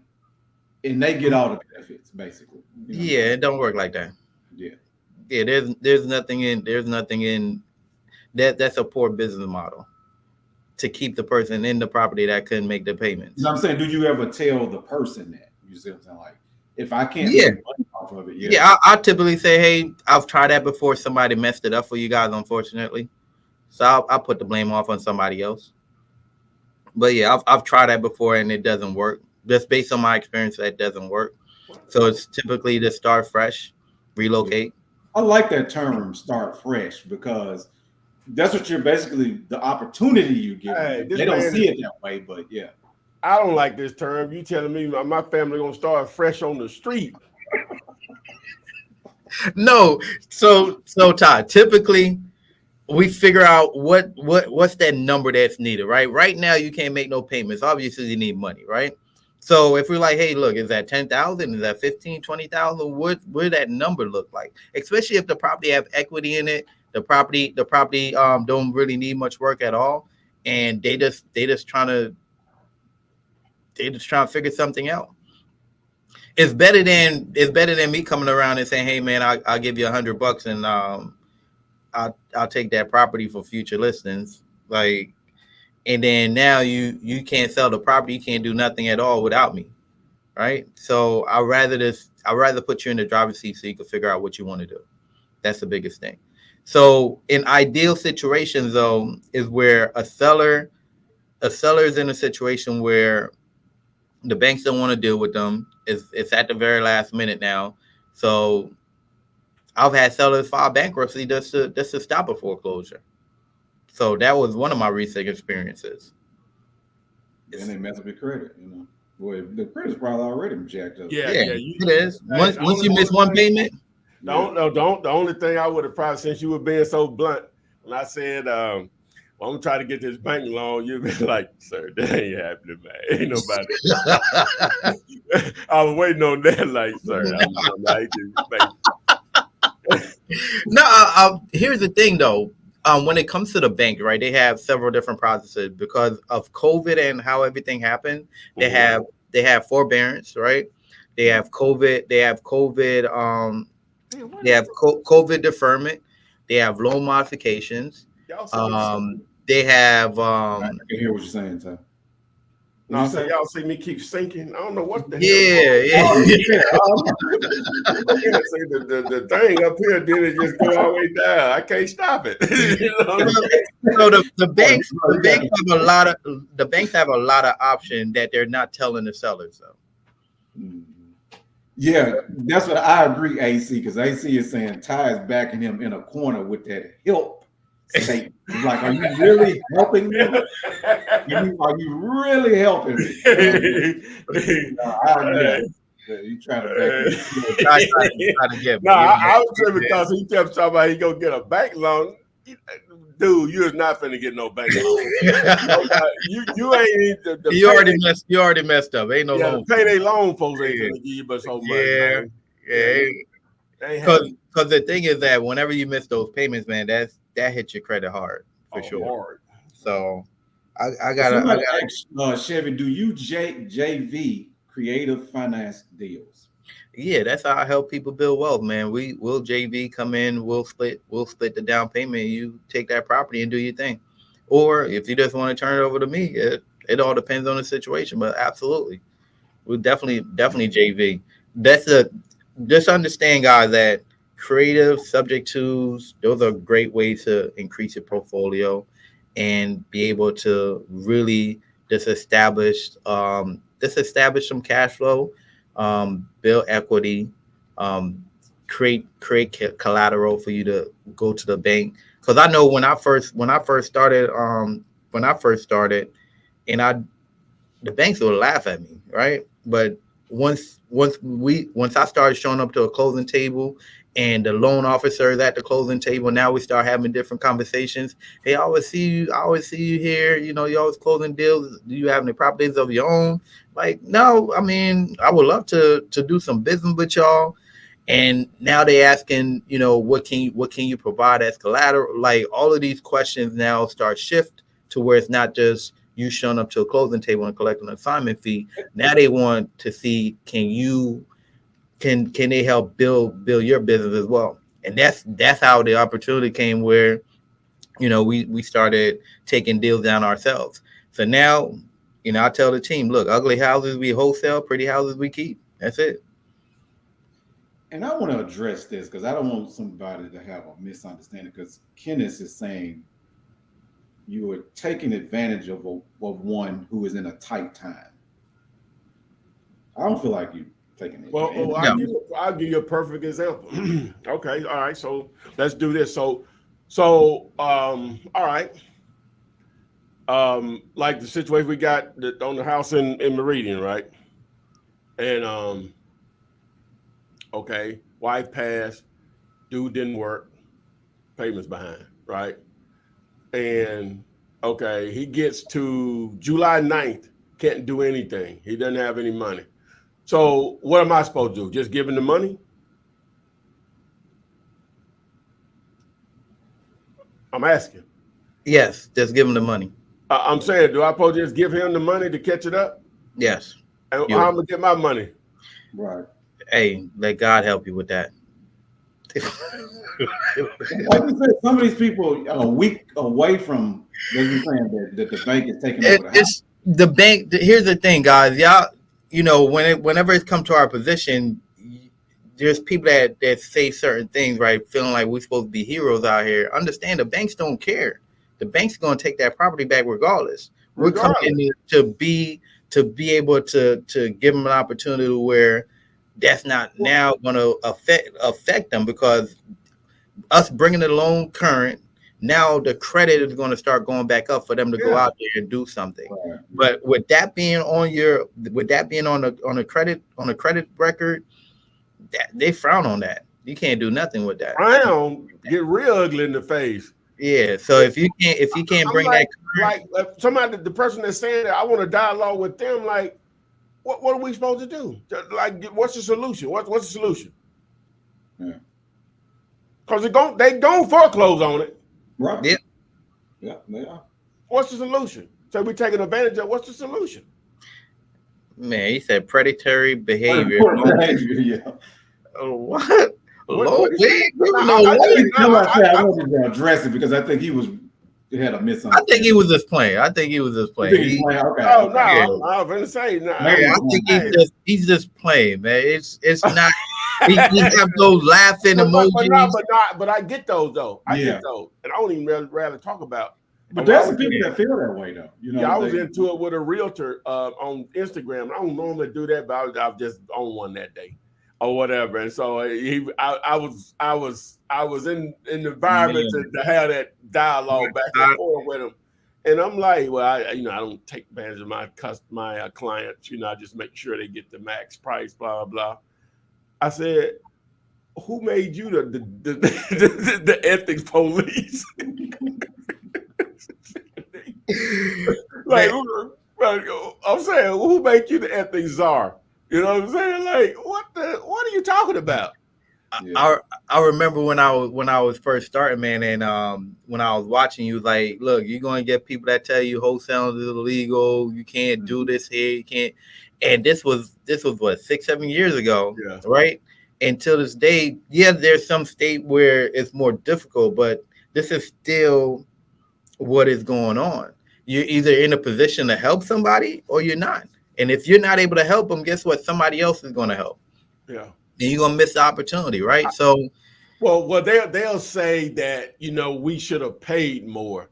and they get all the benefits, basically. Yeah, it don't work like that. Yeah. There's nothing in that. That's a poor business model to keep the person in the property that couldn't make the payments. You know what I'm saying? Do you ever tell the person that? You see what I'm saying? Like, if I can't make money off of it, yeah, I typically say, hey, I've tried that before. Somebody messed it up for you guys, unfortunately. So I'll put the blame off on somebody else. But yeah, I've tried that before and it doesn't work. Just based on my experience, that doesn't work. So it's typically to start fresh, relocate. I like that term, start fresh, because that's what you're basically, the opportunity you get. Hey, they don't see it that way, but yeah. I don't like this term. You telling me my family gonna start fresh on the street? No. So Todd, typically we figure out what's that number that's needed, right? Right now, you can't make no payments. Obviously, you need money, right? So if we're like, hey, look, is that 10,000? Is that 15, 20,000? What that number look like? Especially if the property have equity in it, the property don't really need much work at all, and they just trying to figure something out. It's better than me coming around and saying, hey man, I'll give you $100 and I'll take that property for future listings. Like, and then now you can't sell the property, you can't do nothing at all without me. Right. So I'd rather put you in the driver's seat so you can figure out what you want to do. That's the biggest thing. So in ideal situations though, is where a seller is in a situation where the banks don't want to deal with them. It's at the very last minute now. So I've had sellers file bankruptcy just to stop a foreclosure. So that was one of my recent experiences. And they mess up your credit, Boy, the credit's probably already jacked up. Yeah, it is. Once you miss one payment. The only thing I would have probably, since you were being so blunt, when I said, well, I'm gonna try to get this bank loan, you'd be like, sir, that ain't happening, man. Ain't nobody. I was waiting on that, like, sir. No, here's the thing though. When it comes to the bank, right, they have several different processes because of COVID and how everything happened. They have forbearance, right? They have COVID. They have COVID. They have COVID deferment. They have loan modifications. They have. I can hear what you're saying, Ty. No, so y'all see me keep sinking. I don't know what the hell. The thing up here did it just go all the way down. I can't stop it. So the banks have a lot of options that they're not telling the sellers though. Yeah, that's what I agree, AC, because AC is saying Ty is backing him in a corner with that help statement. Like, are you really helping me? Are you really helping me? You trying to back me? I was tripping because he kept talking about he gonna get a bank loan. Dude, you're not finna get no bank loan. You ain't. You already messed up. Ain't no loan. The payday loan folks ain't finna give you but so much. Because the thing is that whenever you miss those payments, man, that hits your credit hard for sure. Hard. So I gotta Chevy, do you JV creative finance deals? Yeah, that's how I help people build wealth, man. We'll JV come in, we'll split the down payment. You take that property and do your thing. Or if you just want to turn it over to me, it all depends on the situation. But absolutely, we'll definitely JV. Just understand, guys, that creative subject tos, those are great ways to increase your portfolio and be able to really just establish some cash flow, build equity, create collateral for you to go to the bank. Because I know when I first started, and the banks would laugh at me, right? But once I started showing up to a closing table and the loan officers at the closing table, now we start having different conversations. Hey, I always see you here. You always closing deals. Do you have any properties of your own? Like, no, I mean, I would love to do some business with y'all. And now they asking, what can you provide as collateral? Like, all of these questions now start shift to where it's not just you showing up to a closing table and collecting an assignment fee. Now they want to see, can they help build your business as well? And that's how the opportunity came, where we started taking deals down ourselves. So now I tell the team, look, ugly houses we wholesale, pretty houses we keep. That's it. And I want to address this because I don't want somebody to have a misunderstanding, because Kenneth is saying you are taking advantage of one who is in a tight time. I don't feel like you taking it. Well, I'll give you a perfect example. Okay, all right. So let's do this. So all right. Like the situation we got on the house in Meridian, right? And okay, wife passed, dude didn't work, payments behind, right? and okay, he gets to July 9th, can't do anything. He doesn't have any money. So what am I supposed to do? Just give him the money? I'm asking. Yes, just give him the money. I'm saying, do I supposed to just give him the money to catch it up? Yes. And how I'm gonna get my money? Right. Hey, let God help you with that. Like you said, some of these people are a week away from, they're saying that the bank is taking over the house. It's the bank. Here's the thing, guys. Y'all, whenever it comes to our position, there's people that say certain things, right? Feeling like we're supposed to be heroes out here. Understand, the banks don't care. The bank's going to take that property back regardless. We're coming in to be able to give them an opportunity where that's not now going to affect them, because us bringing the loan current, now the credit is going to start going back up for them to go out there and do something. Right. But with that being on the credit record, that they frown on that. You can't do nothing with that. Frown, get real ugly in the face. Yeah. So if you can't bring like, that like somebody, the person that's saying that, I want to dialogue with them. Like, what are we supposed to do? Like, what's the solution? What's the solution? Yeah. Because they don't foreclose on it. Right. Yeah. Yeah, they are. What's the solution? So we're taking advantage of. What's the solution? Man, he said predatory behavior. Yeah. What? I wanted to address it because I think he had a misunderstanding. I think he was just playing. Okay. Oh no, I was gonna say no. I think he's just playing, man. It's not. he have those laughing emojis. But I get those though. I get those, and I don't even rather talk about. But there's some people that feel that way though. I was into it with a realtor on Instagram. I don't normally do that, but I was just on one that day or whatever. And so I was in the environment to have that dialogue back and forth with him. And I'm like, well, I don't take advantage of my clients. I just make sure they get the max price, blah, blah, blah. I said, who made you the ethics police? Like, I'm saying, who made you the ethics czar? You know what I'm saying? Like, what are you talking about? Yeah. I remember when I was first starting, man, and when I was watching you, like, look, you're gonna get people that tell you wholesaling is illegal, you can't do this here, you can't. And this was what, 6-7 years ago, right? Until this day, there's some state where it's more difficult, but this is still what is going on. You're either in a position to help somebody or you're not. And if you're not able to help them, guess what? Somebody else is going to help. Yeah. And you're going to miss the opportunity, right? Well, they'll say that, we should have paid more.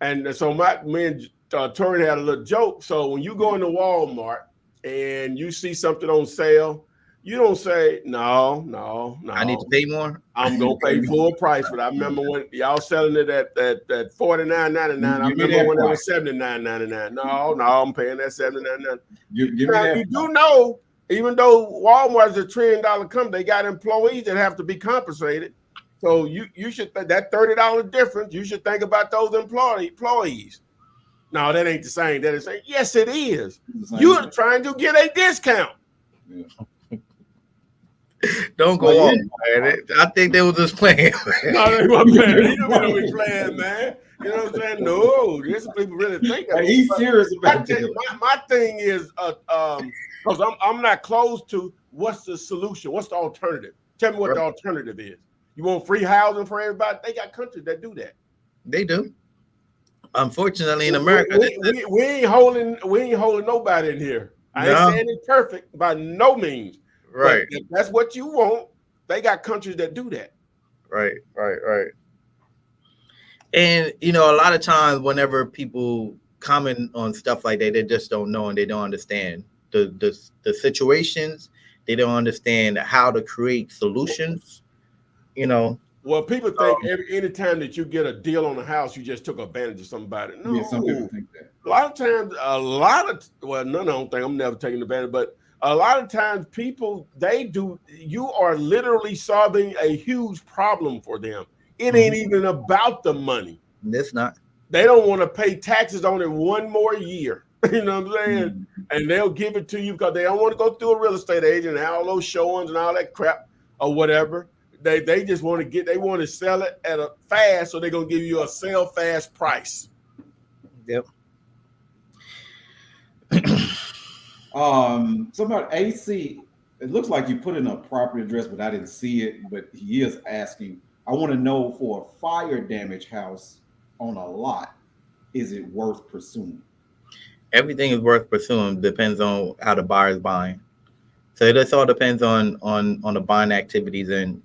And so me and Tori had a little joke. So when you go into Walmart and you see something on sale, you don't say, no. I need to pay more. I'm going to pay full price. But I remember when y'all selling it at $49.99. I remember when it was $79.99. No, I'm paying that $79.99. You do know, even though Walmart is a $1 trillion company, they got employees that have to be compensated. So you should that $30 difference, you should think about those employees. No, that ain't the same. That is saying, yes, it is. You're trying to get a discount. Yeah. Don't go on, man. I think they were just playing. No, they weren't playing. You know we playing, man. You know what I'm saying? No, there's people really think of it. He's serious about it. My thing is, because I'm not close to what's the solution, what's the alternative? Tell me what the alternative is. You want free housing for everybody? They got countries that do that. They do. Unfortunately, in America, we ain't holding nobody in here. I ain't saying it's perfect by no means. Right. But if that's what you want, they got countries that do that. Right. And a lot of times whenever people comment on stuff like that, they just don't know and they don't understand the situations. They don't understand how to create solutions. Well, people think anytime that you get a deal on a house, you just took advantage of somebody. No, some people think that. A lot of times, none, I don't think I'm never taking advantage, but a lot of times people, they do, you are literally solving a huge problem for them. It ain't even about the money. It's not. they don't want to pay taxes on it one more year. You know what I'm saying? Mm-hmm. And they'll give it to you because they don't want to go through a real estate agent and all those showings and all that crap or whatever. They just want to sell it at a fast, so they're gonna give you a sell fast price. Yep. Somebody AC, it looks like you put in a property address, but I didn't see it. But he is asking, I want to know, for a fire damage house on a lot, is it worth pursuing? Everything is worth pursuing. Depends on how the buyer is buying. So this all depends on the buying activities, and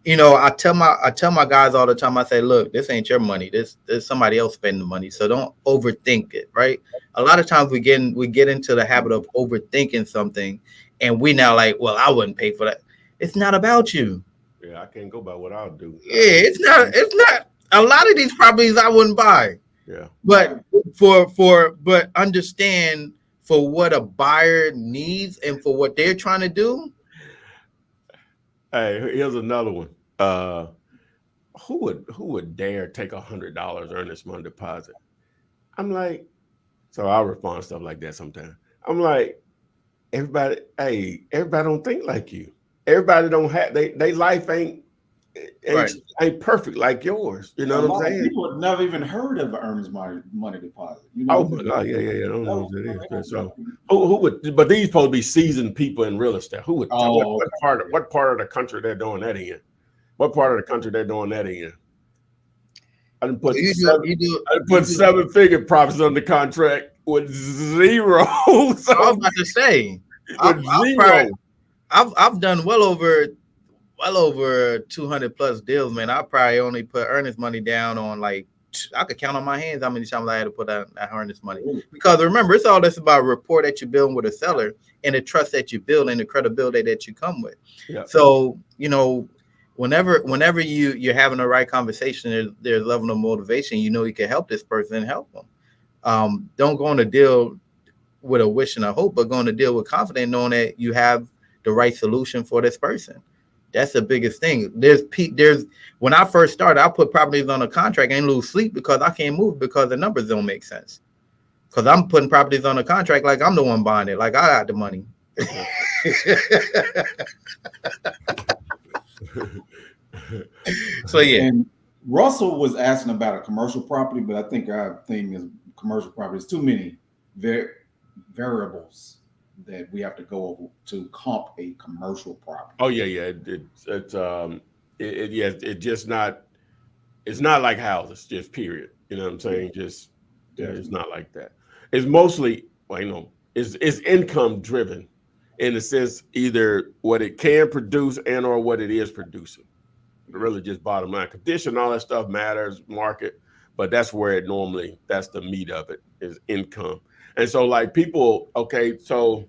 you know, I tell my guys all the time. I say, look, this ain't your money. This somebody else spending the money. So don't overthink it. Right? A lot of times we get into the habit of overthinking something, and we now like, well, I wouldn't pay for that. It's not about you. Yeah, I can't go by what I'll do. Yeah, it's not. A lot of these properties I wouldn't buy. Yeah, but but understand, for what a buyer needs and for what they're trying to do. Hey, here's another one. Who would dare take $100 earnest money deposit? I'm like, so I'll respond to stuff like that sometimes. I'm like, everybody don't think like you. Everybody don't have they life ain't perfect like yours. You know what I'm saying? People have never even heard of an earnest money deposit. You know Oh my God, yeah. I don't know what that is. So who would? But these supposed to be seasoned people in real estate. Who would? What part of the country they're doing that in? What part of the country they're doing that in? I didn't put seven-figure profits under contract with zero. So I was about to say, I've done well over 200 plus deals, man. I probably only put earnest money down on, like, I could count on my hands how many times I had to put that earnest money. Because remember, it's all this about rapport that you build with a seller and the trust that you build and the credibility that you come with. Yeah. So, you know, whenever you're having the right conversation, there's level of motivation. You know, you can help this person and help them. Don't go on a deal with a wish and a hope, but go on a deal with confidence, knowing that you have the right solution for this person. That's the biggest thing. There's when I first started, I put properties on a contract and lose sleep because I can't move because the numbers don't make sense. Because I'm putting properties on a contract like I'm the one buying it, like I got the money. So yeah. And Russell was asking about a commercial property, but I think our thing is commercial property. There's too many variables that we have to go over to comp a commercial property. Oh yeah. It's not like houses, just period. You know what I'm saying? It's not like that. It's mostly, it's income driven in the sense either what it can produce and or what it is producing. Really just bottom line. Condition, all that stuff matters, market, but that's where that's the meat of it, is income. And so like people, okay, so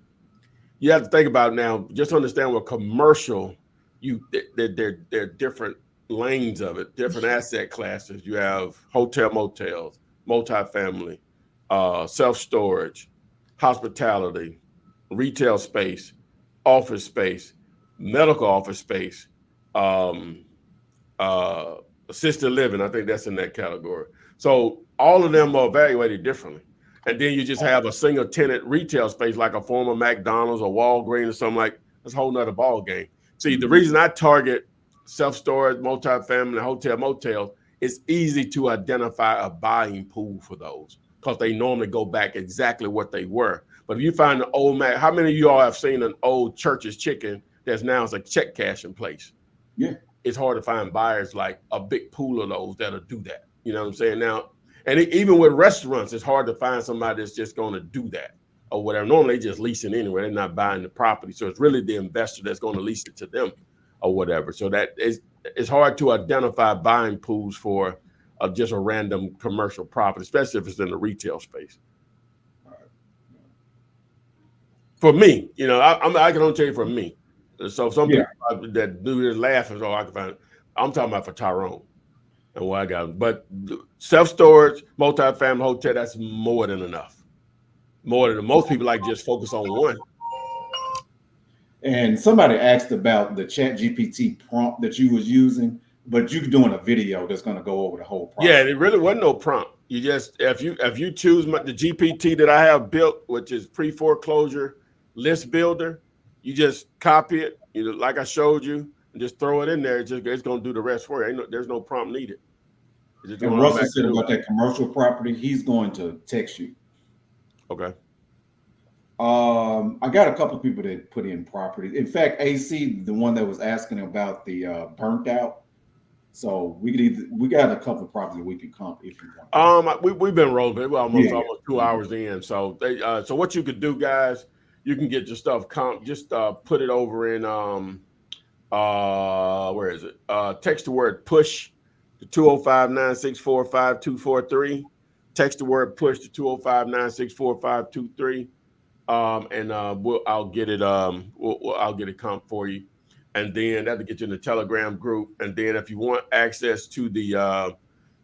you have to think about now, just understand what commercial, there are different lanes of it, different asset classes. You have hotel, motels, multifamily, self-storage, hospitality, retail space, office space, medical office space, assisted living. I think that's in that category. So all of them are evaluated differently. And then you just have a single tenant retail space like a former McDonald's or Walgreens or something like that's a whole nother ball game. See, the reason I target self-storage, multifamily, hotel, motels, it's easy to identify a buying pool for those because they normally go back exactly what they were. But if you find an old man, how many of you all have seen an old Church's Chicken that's now is a check cashing place? Yeah. It's hard to find buyers like a big pool of those that'll do that. You know what I'm saying? Now, and even with restaurants, it's hard to find somebody that's just going to do that or whatever. Normally, they just lease it anyway. They're not buying the property. So it's really the investor that's going to lease it to them or whatever. So it's hard to identify buying pools for just a random commercial property, especially if it's in the retail space. For me, I can only tell you for me. So some people that do this laughing, so I can find. I'm talking about for Tyrone and what I got. But self-storage, multifamily, hotel, that's more than enough. More than most people like just focus on one. And somebody asked about the ChatGPT prompt that you was using. But you're doing a video that's going to go over the whole process. Yeah, it really wasn't no prompt. You just if you choose the GPT that I have built, which is pre-foreclosure list builder, you just copy it, like I showed you, and just throw it in there. It's going to do the rest for you. There's no prompt needed. And Russell said about that commercial property, he's going to text you. Okay. I got a couple of people that put in properties. In fact, AC, the one that was asking about the burnt out. So we got a couple of properties we can comp if you want. We've been rolling. We're almost 2 hours in. So so what you could do, guys, you can get your stuff comp. Just put it over in where is it? Text the word push to 205-964-5243. Text the word push to 205-964-5223. I'll get it. I'll get it comp for you, and then that'll get you in the Telegram group. And then if you want access to the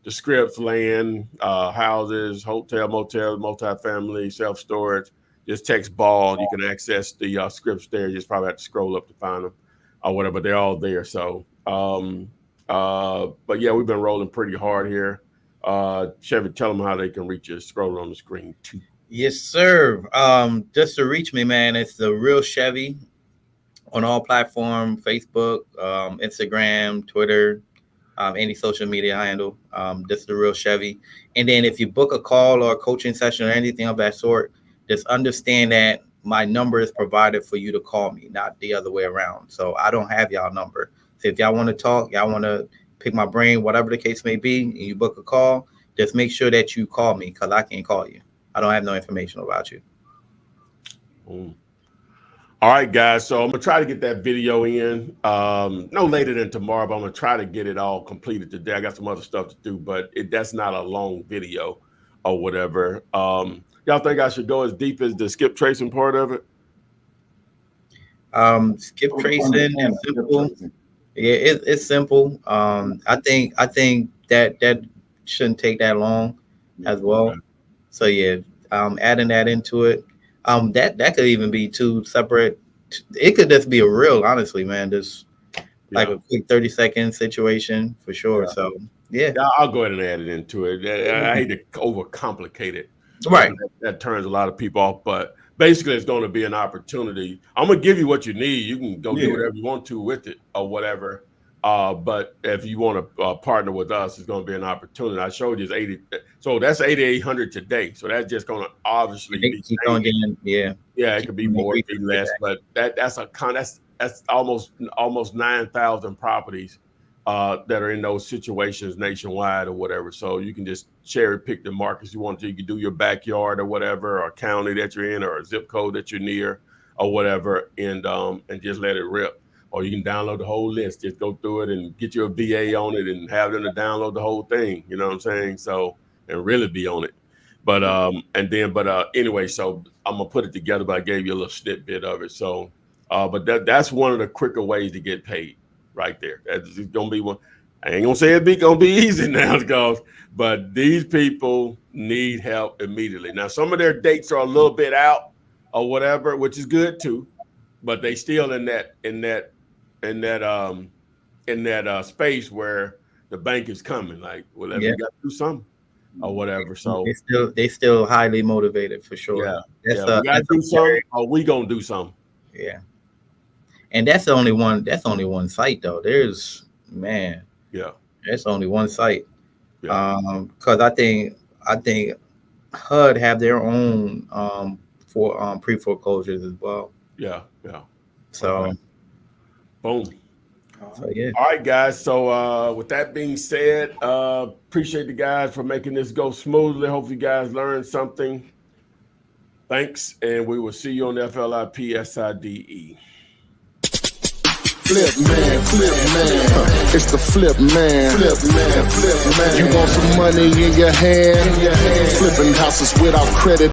scripts, land, houses, hotel, motel, multifamily, self storage, just text ball. You can access the scripts there. You just probably have to scroll up to find them or whatever. But they're all there. So, but yeah, we've been rolling pretty hard here. Chevy, tell them how they can reach you. Scroll on the screen too. Yes, sir. Just to reach me, man, it's the Real Chevy on all platforms: Facebook, Instagram, Twitter, any social media handle. Just the Real Chevy. And then if you book a call or a coaching session or anything of that sort, just understand that my number is provided for you to call me, not the other way around. So I don't have y'all number. So if y'all want to talk, y'all want to pick my brain, whatever the case may be, and you book a call, just make sure that you call me because I can't call you. I don't have no information about you. All right, guys. So I'm going to try to get that video in no later than tomorrow, but I'm going to try to get it all completed today. I got some other stuff to do, but that's not a long video or whatever. Y'all think I should go as deep as the skip tracing part of it? Skip tracing is simple. Yeah, it's simple. I think that shouldn't take that long as well. Okay. So yeah, adding that into it. That could even be two separate. It could just be a reel, honestly, man. Just like a quick 30-second situation for sure. Yeah. So yeah, I'll go ahead and add it into it. I hate to overcomplicate it. Right. That turns a lot of people off, but basically it's going to be an opportunity. I'm going to give you what you need. You can go do whatever you want to with it or whatever. But if you want to partner with us, it's going to be an opportunity. I showed you it's 80. So that's 8,800 today. So that's just going to obviously be it could be more, it could be less, but that's almost 9,000 properties that are in those situations nationwide or whatever. So you can just cherry pick the markets you want to. You can do your backyard or whatever, or county that you're in, or a zip code that you're near or whatever, and just let it rip. Or you can download the whole list. Just go through it and get your VA on it and have them to download the whole thing. You know what I'm saying? So, and really be on it. But anyway, so I'm gonna put it together, but I gave you a little snippet of it. So, but that's one of the quicker ways to get paid right there. That's gonna be one. I ain't gonna say it's gonna be easy now, guys, but these people need help immediately. Now, some of their dates are a little bit out or whatever, which is good too, but they still in that space where the bank is coming. Like, well, we got to do something or whatever. So they still highly motivated for sure. Yeah, we got to do something, or we gonna do something. Yeah, and that's only one site though. There's that's only one site. Yeah. Because I think HUD have their own for pre-foreclosures as well. Yeah. So. Okay. Boom. So, yeah. All right, guys. So with that being said, appreciate the guys for making this go smoothly. Hope you guys learned something. Thanks, and we will see you on the FLIPSIDE. Flip man, it's the flip man. You want some money in your hand? Flipping houses without credit.